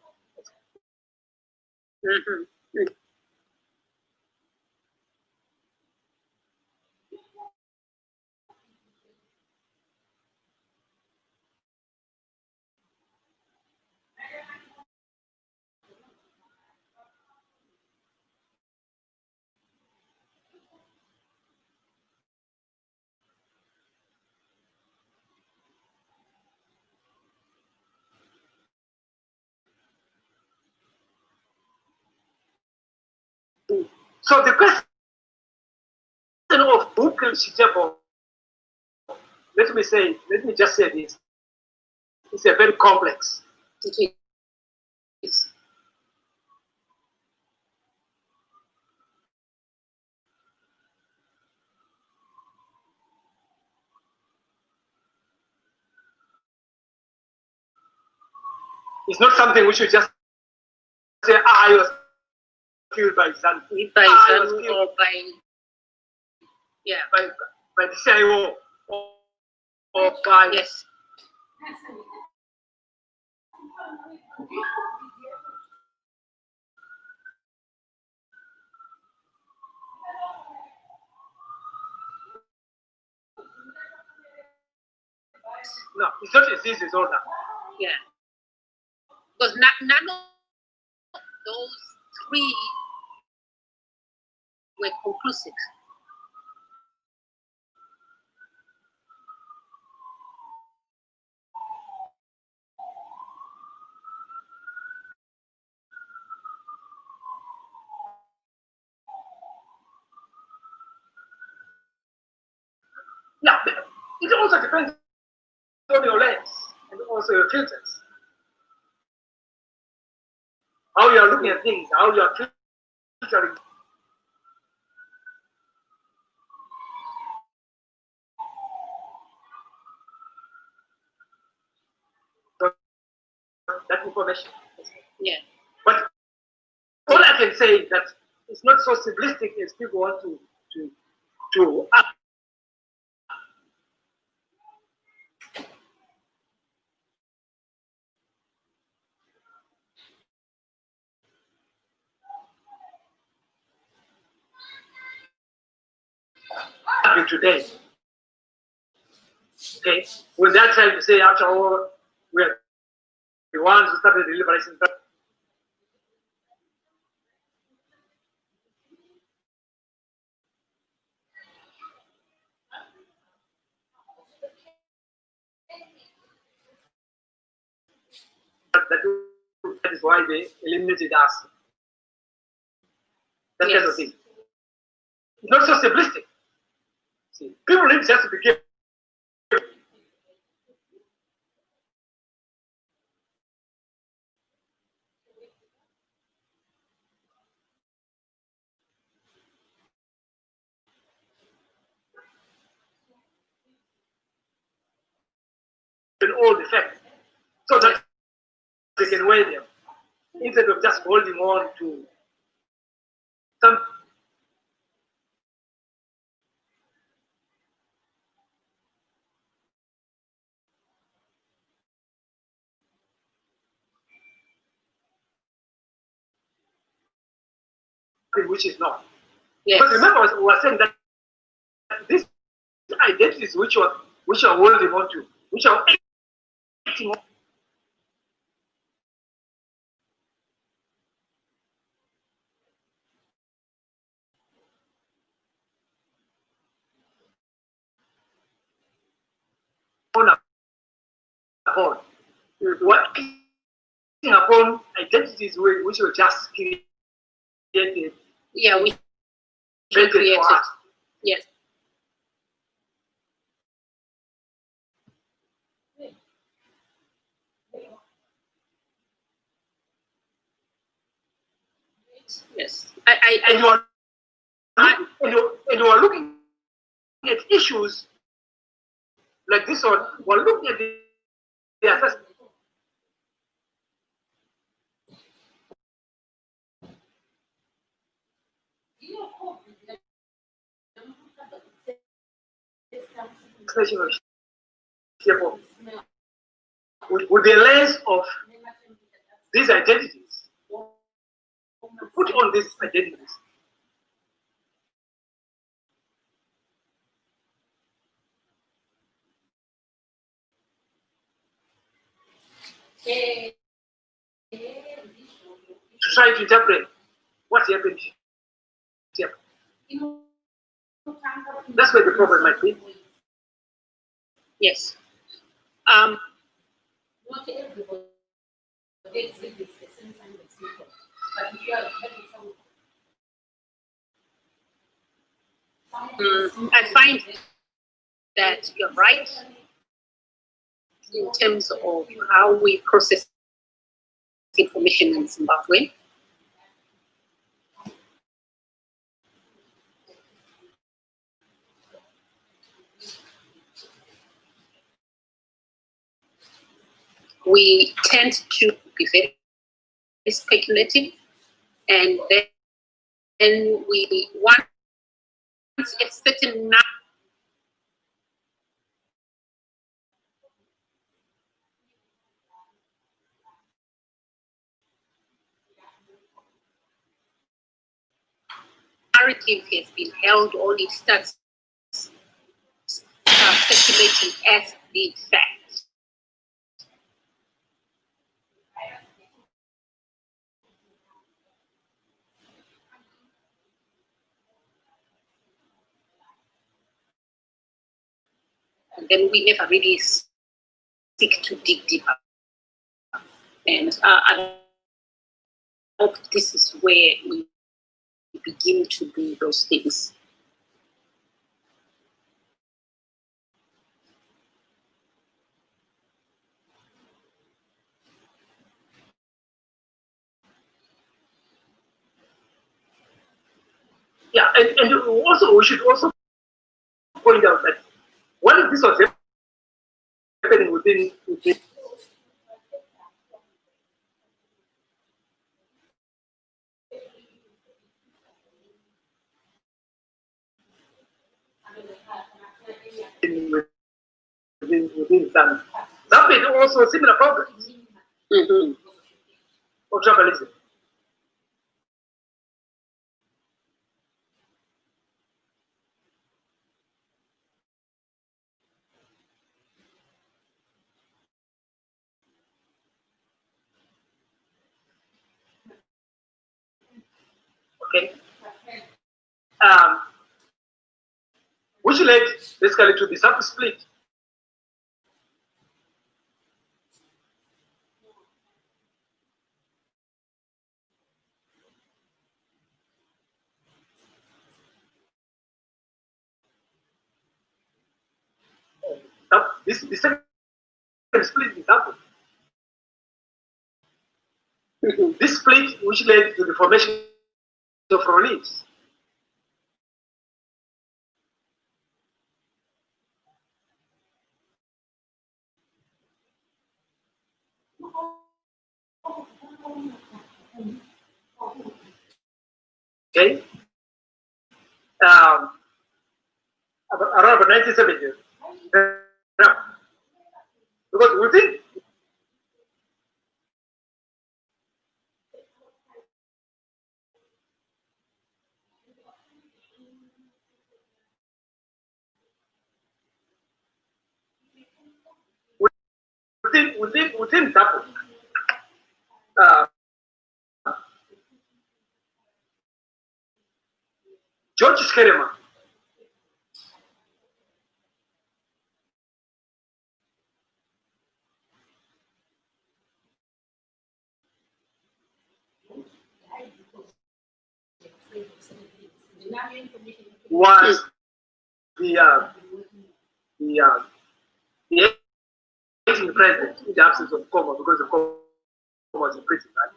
So the question of who killed Shijabo, let me just say this. It's a very complex. It is. It's not something we should just say, I was killed by Zanu. By Zanu or by the CIO or by yes. No, it's not a disease disorder. Yeah. Because none of those three were conclusive. Yeah, it also depends on your lens and also your filters. How you are looking at things, how you are filtering. information. Yeah. But all I can say is that it's not so simplistic as people want to act. Today. Okay, when they're trying to say after all, we're the ones who started the liberation. That is why they eliminated us. That kind of thing. It's not so simplistic. See, people need just to be careful. In all the facts, so that they can weigh them instead of just holding on to some. Which is not. Yes. But remember, we were saying that these identities which are holding on to, which are acting on upon what upon identities which were just created. Yeah, we created. Yes. Yes. And you are looking at issues like this one. We're looking at the assessment. With the lens of these identities, put on these identities. To try to interpret what's happened here. That's where the problem might be. Yes. Not everybody exhibits the same kind of symptoms, but if you are having some I find that you're right in terms of how we process information in Zimbabwe. We tend to be very speculative, and then we want a certain narrative has been held on, it starts circulating as the fact. And then we never really seek to dig deeper. And I hope this is where we begin to do those things. Yeah, and also we should also point out that when this was happening within within some. Zambia also similar problems of tribalism. Okay. Which led basically to the sub-split. The second split is happened. This split which led to the formation of reliefs. Okay. Around 1970s. Because within that, George Skerema was the acting president in the absence of Congo because the Congo was in prison, right?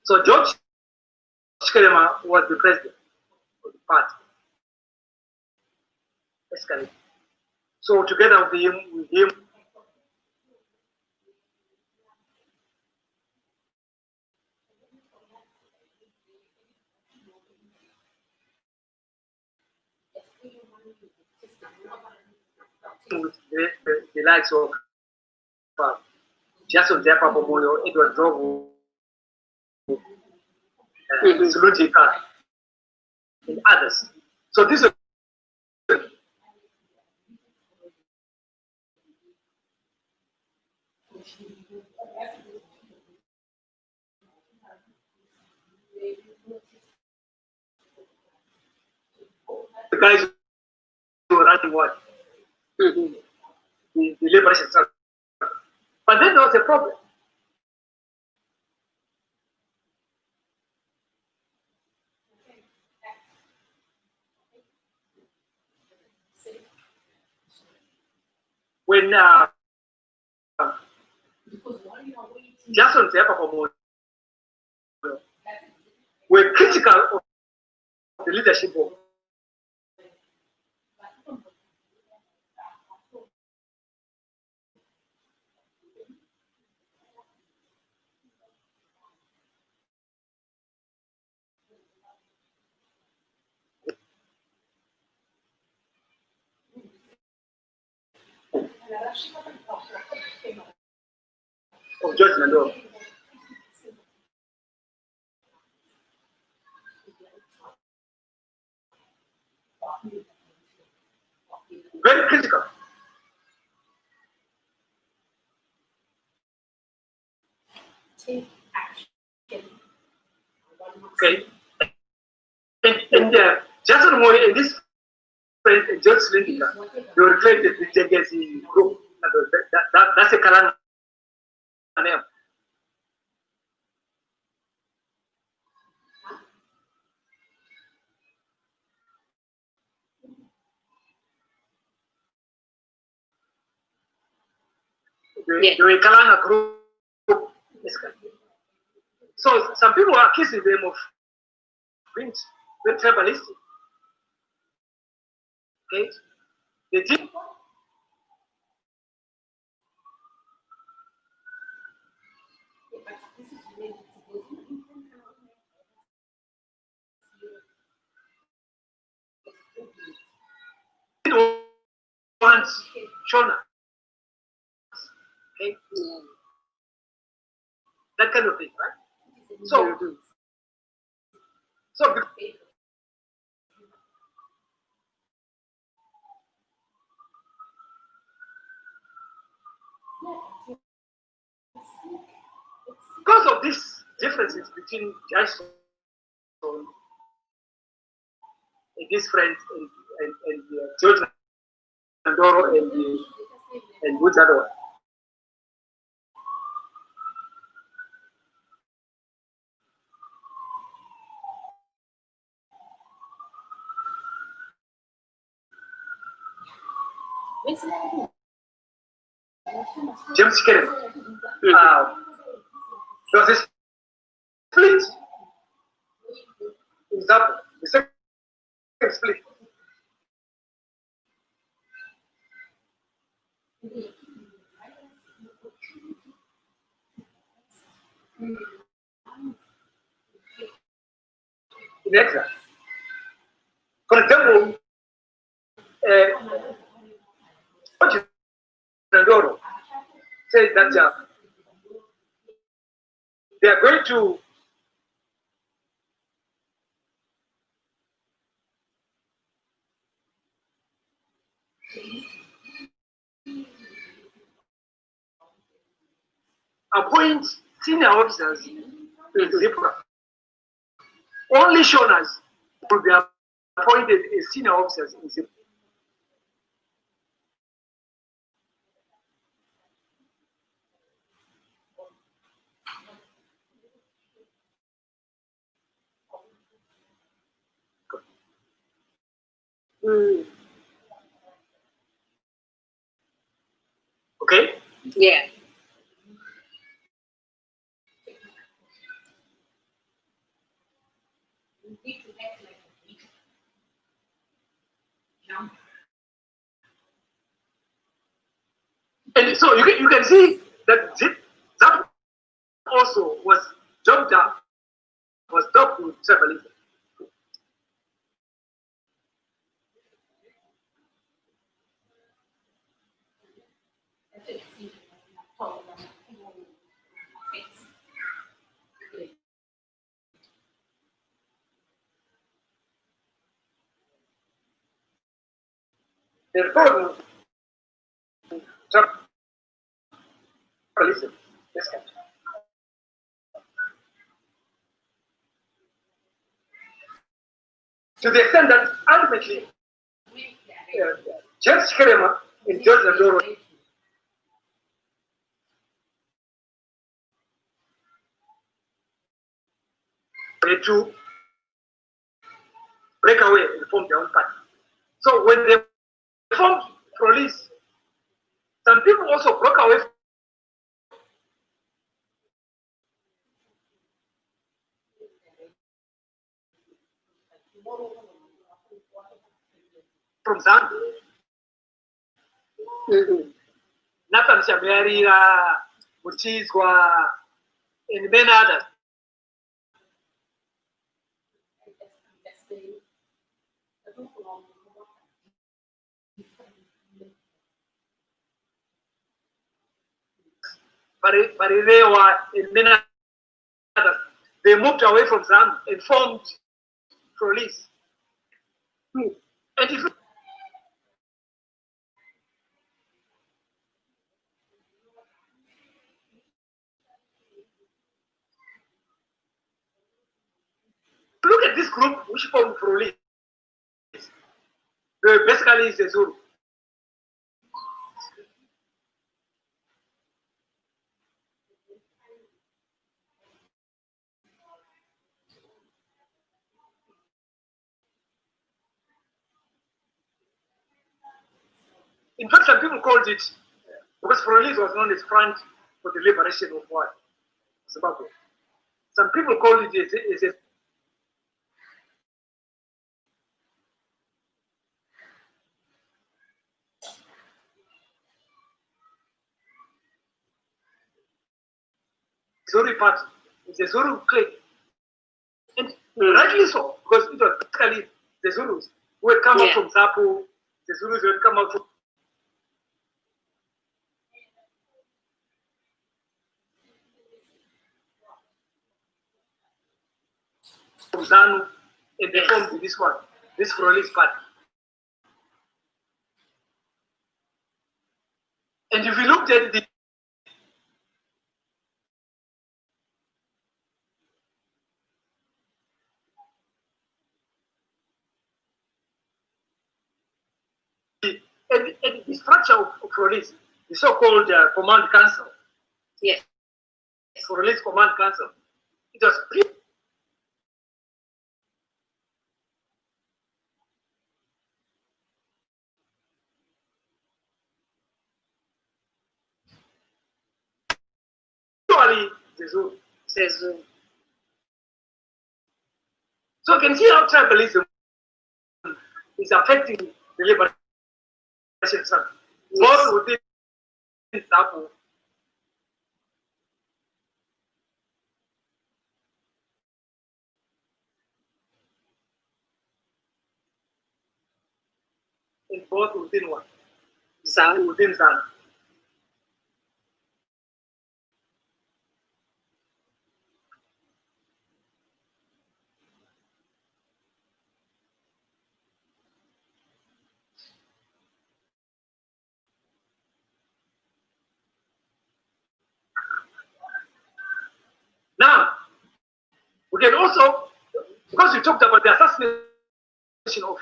So George Skerema was the president of the party. Basically. So together with him, with the likes of Jason Zeppa Momoyo, Edward Drogo, Sulujika, and others. So this is the guys who were running what? The liberation struggle. But then there was a problem. When Jason Zeppa were critical of the leadership of George Nando. Very critical. Okay. And Jason Moore and this friend, George Lindica, they were created the JGC group. That's a Kalan name. They were Kalana group. So some people are accusing them of being tribalistic. Okay? They did. Shona. Okay? That kind of thing, right? So, so because of these differences between Jason and his friends and George Nandoro and what's that one? James Kennedy. There was a split in Zapo, the second split. In exile. For example, Nandoro said that they are going to appoint senior officers in Zipra. Only Shonas will be appointed as senior officers in Zipra. Okay? Yeah. And so you can see that that also was jumped up, was dubbed with tribalism. The reform tribalism, this country. To the extent that ultimately, James Kerema and George Nandoro had to break away and form their own party. So when they formed police, some people also broke away from Zambia. Nathan Shabiarira, Muchizwa, and many others. Barirewa and many others. They moved away from Zambia and formed police. And if look at this group which formed police, they basically is a Zulu. In fact, some people called it, because police was known as Front for the Liberation of what? Zimbabwe. Some people called it as a Zulu party. It's a Zulu clique. And rightly so, because it was basically the Zulus who had come out from Zapu, the Zulus who had come out from ZANU, and they formed this one, this Frolist party. And if you looked at the the structure of Frolist, the so-called command council, Yes. Frolist command council, it was purely Zulu. Zezu. So you can see how tribalism is affecting the liberation struggle, both within Zapu and both within what? ZANU. Within ZANU. Now, we can also, because we talked about the assassination of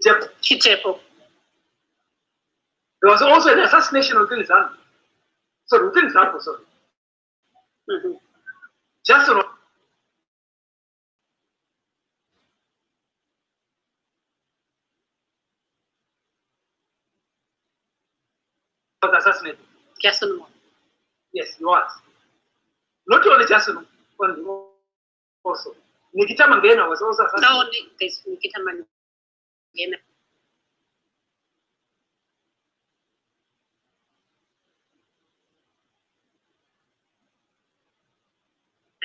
Jeb, Chitepo. there was also an assassination within ZANU. So within ZANU, sorry. Mm-hmm. Just was assassinated. Jason Moore. Yes, he was. Not only Jason, but also. Nikita Mangena was also assassinated. No, there's Nikita Mangena.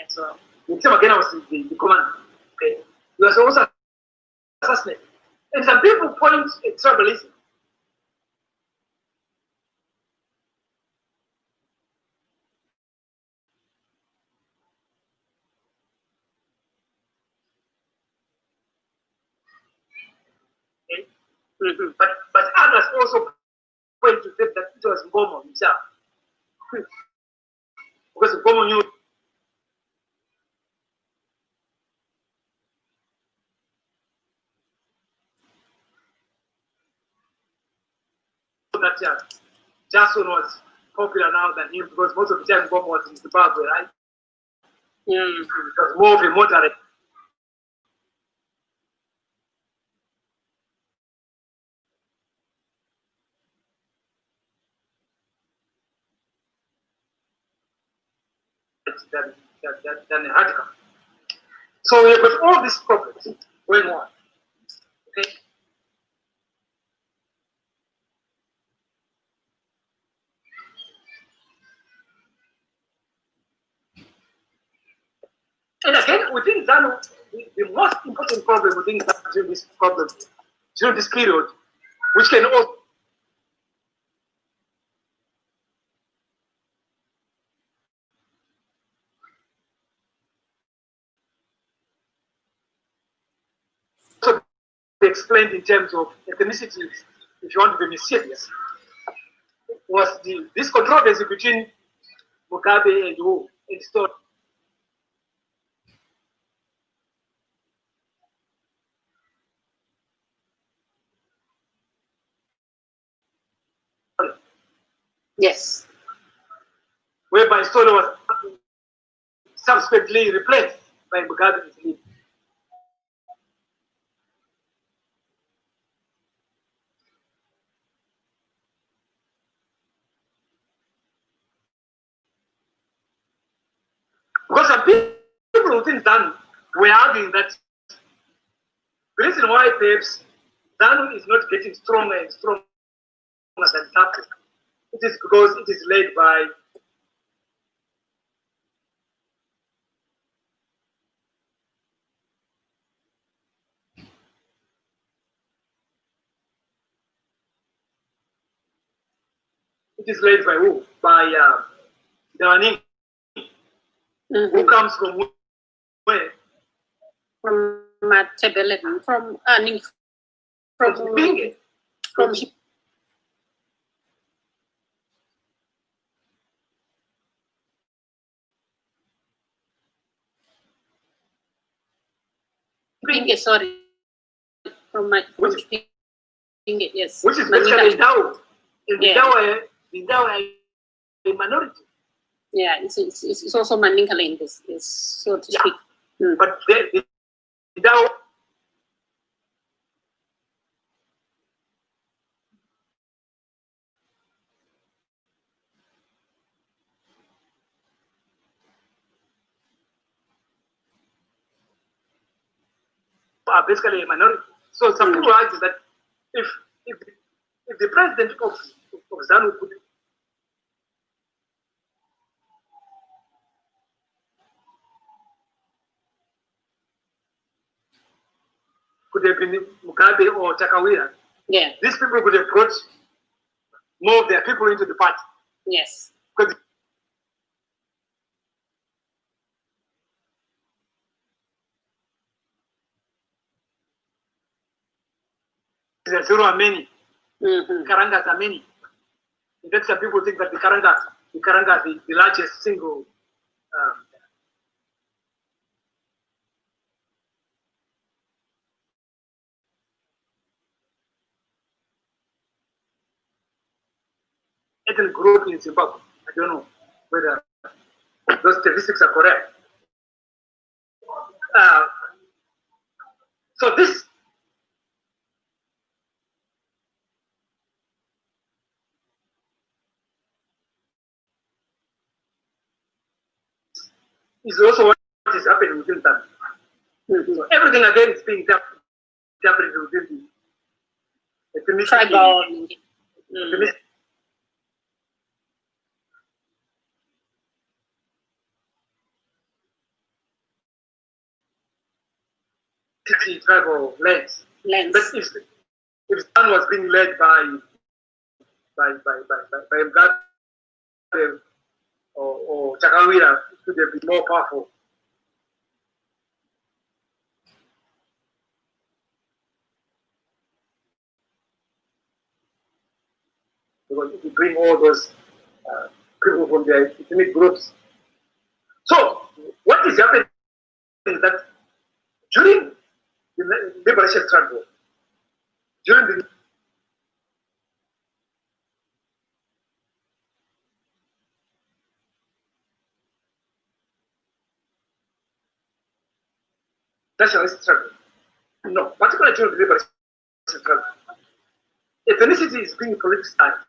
As well. Nikita Mangena was the commander. Okay. He was also assassinated. And some people point at tribalism. Okay. Mm-hmm. But others also point to the fact that it was Ngomo himself. Because Ngomo knew that Jason was popular now than him because most of the time Ngomo was in Zimbabwe, right? Mm. It was more of a moderate. Than a radical. So we have got all these problems going on. Okay. And again, within ZANU, the most important problem within ZANU during this period, which can also be explained in terms of ethnicity, if you want to be serious, was this controversy between Mugabe and who? And Stone. Yes. Whereby Stone was subsequently replaced by Mugabe as leader. Because some people within ZANU were arguing that the reason why perhaps ZANU is not getting stronger and stronger than SAPO, it is because it is led by It is led by who? By Dani, who comes from where? From Matebelen, from Pinge. from Pinge, sorry. From Pinge, yes. Which is basically Ndao. Ndao a minority. Yeah, it's also Maninkale in this, so to speak. But the Ndao are basically a minority. So some people argue that if the president of ZANU could have been Mugabe or Chakawira, these people could have brought more of their people into the party. Yes. Because there are many. Karangas are many. In fact, some people think that the Karanga is the largest single ethnic group in Zimbabwe. I don't know whether those statistics are correct. So this is also what is happening within that. So everything again is being interpreted within the tribal. Tribal lens. But if Stan was being led by Mugabe or Chakawira, it could have been more powerful. Because if you bring all those people from their ethnic groups. So what is happening is that during the liberation struggle, during the nationalist struggle, no, particularly during the liberation struggle, ethnicity is being politicized.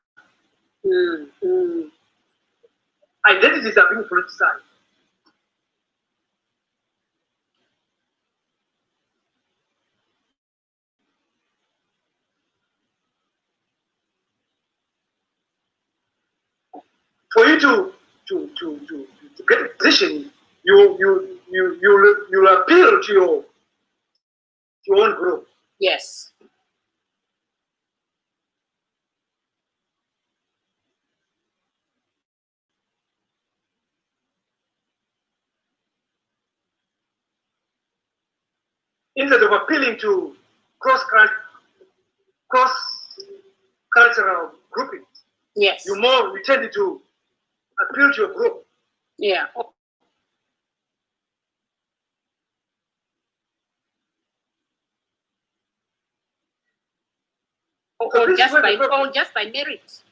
Identities are being politicized. For you to get a position, you appeal to your own group. Yes. Instead of appealing to cross-cultural groupings, yes, you tend to appeal to your group. Yeah. Or just by merit.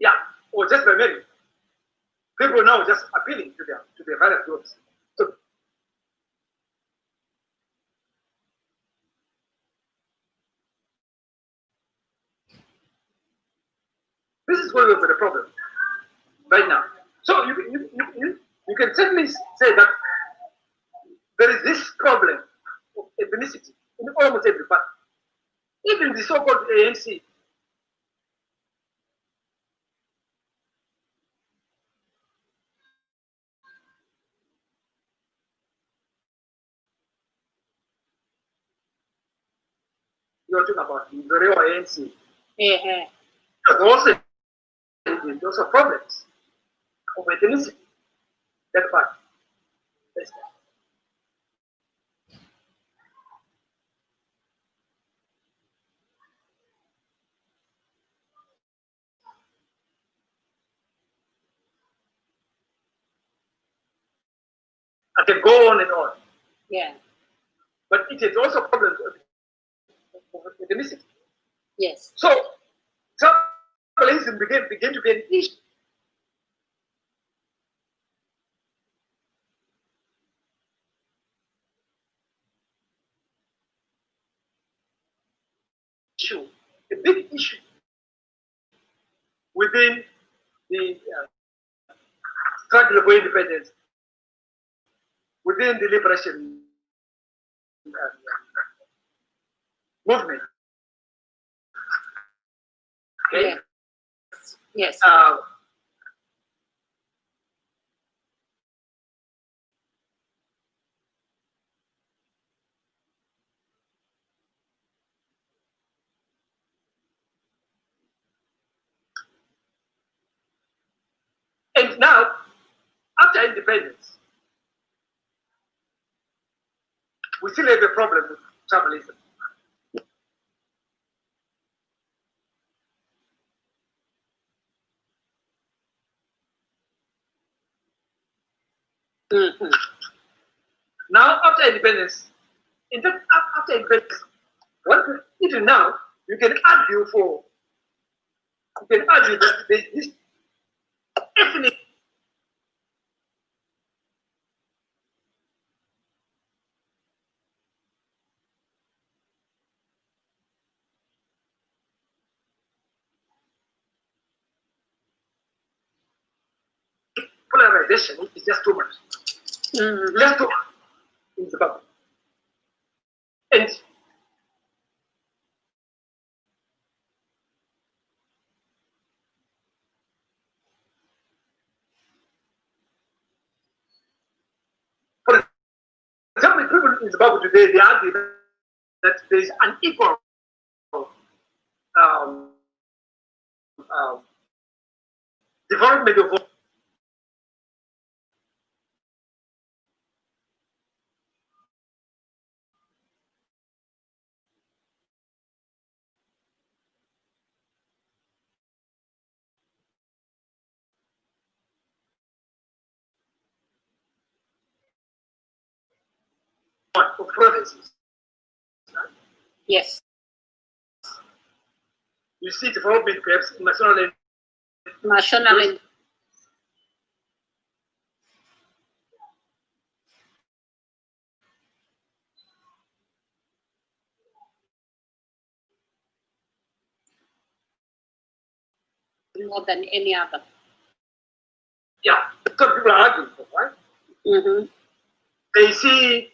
Yeah, or just by merit. People now just appealing to their various groups. So this is where we've got a problem right now. So you can certainly say that there is this problem of ethnicity in almost every party. Even the so-called ANC. You're talking about the real ANC. Yeah. Also been also problems of ethnicity. That part. That's that. I can go on and on. Yeah. But it is also problems of ethnicity. Yes. So tribalism began to be an issue, a big issue within the struggle for independence, within the liberation movement. Okay. Yes. And now, after independence, we still have a problem with tribalism. Mm-hmm. Now, after independence, in fact, after independence, even now, you can argue that there's this ethnic polarization, which is just too much. Mm-hmm. Just too much in Zimbabwe. And for example, people in Zimbabwe today, they argue that there is unequal um, um, development of provinces. Yes. You see development perhaps in national National. More than any other. yeah, that's what people are arguing for, right? Mm-hmm. They see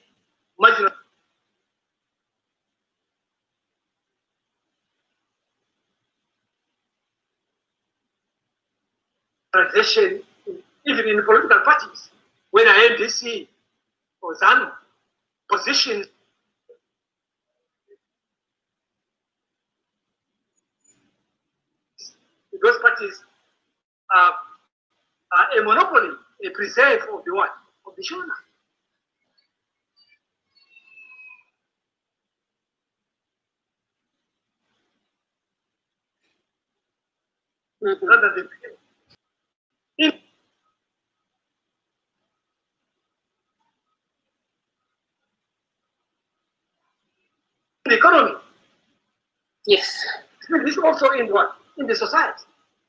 marginal transition, even in political parties, whether NDC or ZANU, positions those parties are, are a monopoly, a preserve of the what? Of the Shona. Mm-hmm. Rather than in the economy. Yes. This is also in what? In the society.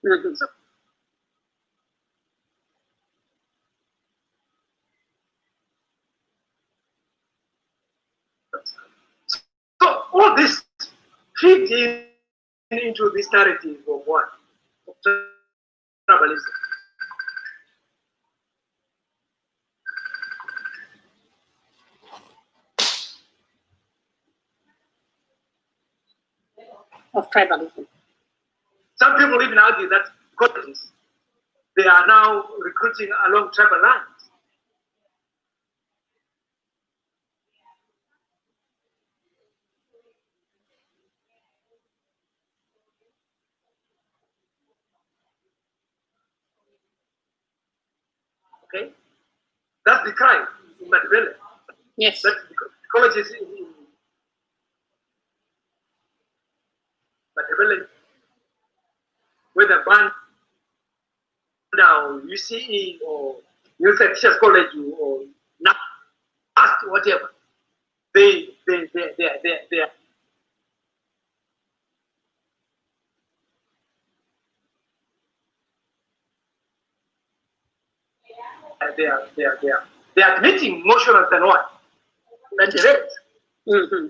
Mm-hmm. So all this feeds into this narrative of what? Of tribalism. Of tribalism. Some people even argue that colleges, they are now recruiting along tribal lines. Okay, that's the crime in Matabele. Yes. That's the colleges in Matabele, whether banned or UCE or United Teachers College or not, whatever. They are admitting motional than what? Than the rest. Mm-hmm.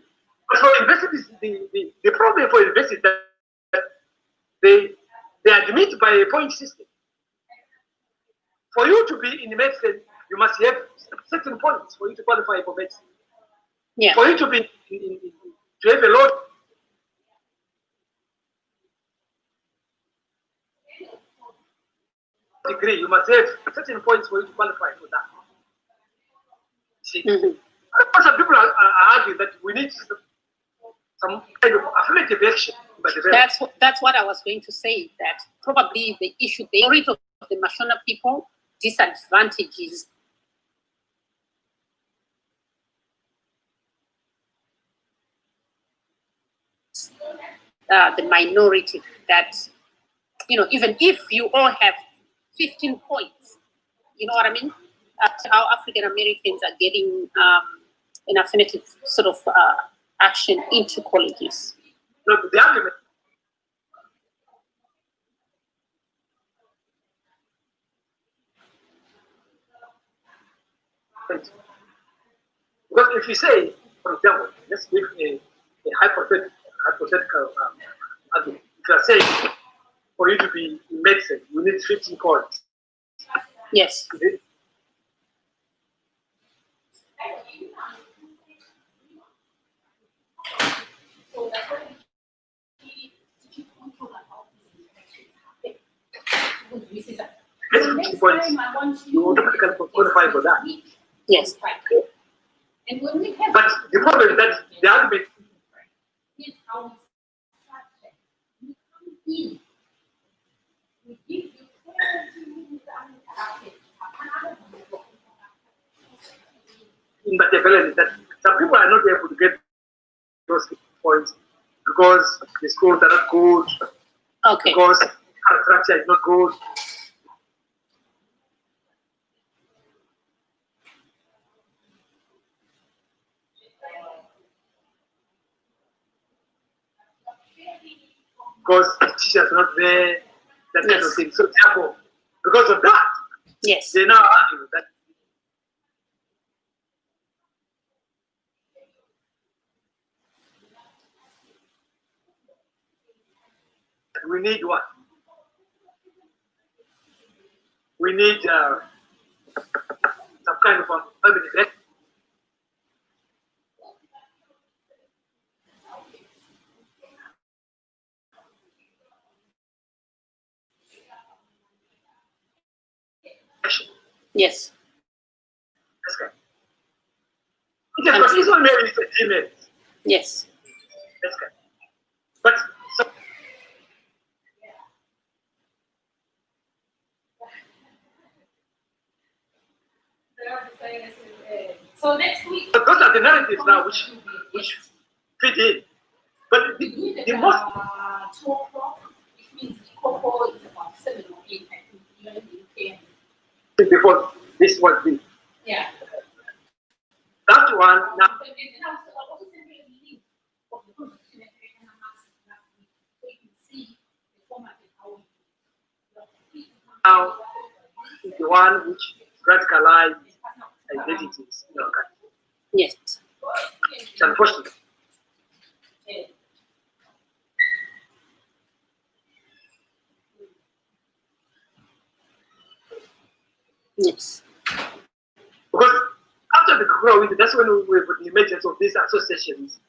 But for universities, the problem for universities that they admit by a point system. For you to be in medicine, you must have certain points for you to qualify for medicine. Yeah. For you to be to have a lot degree, you must have certain points for you to qualify for that. See, some people are arguing that we need some kind of affirmative action. That's what I was going to say. That probably the issue, the majority of the Mashona people disadvantages the minority. That, you know, even if you all have 15 points, you know what I mean? How African Americans are getting an affirmative sort of action into colleges. No, the argument. Because if you say, for example, let's give a hypothetical argument. If you are saying for you to be in medicine, you need 15 points. Yes. You automatically qualify for that. Yes. And when we have But the problem is that the argument is how we structure. You come in, we give you 20 minutes uninterrupted. in Machiavelli is that some people are not able to get those points because the schools are not good, Okay. because infrastructure is not good. Because teachers are not there, that kind of thing. So therefore, because of that, yes, they now argue that we need what? We need some kind of permanent rest. yes. Yes, but this one maybe is a female. Yes. That's good. But so, so next week. but those are the narratives now which fit in. But the most 2 o'clock, which means the cocoa is about 7 or 8, I think, here in the UK. before this was the Yeah. that one now And I'll also send you a link of the constitution that I can ask last week, so you can see the format and how we now is the one which radicalized identities in our country. Yes. It's unfortunate. Yes. Because after the Kokora Winter, that's when we with the emergence of these associations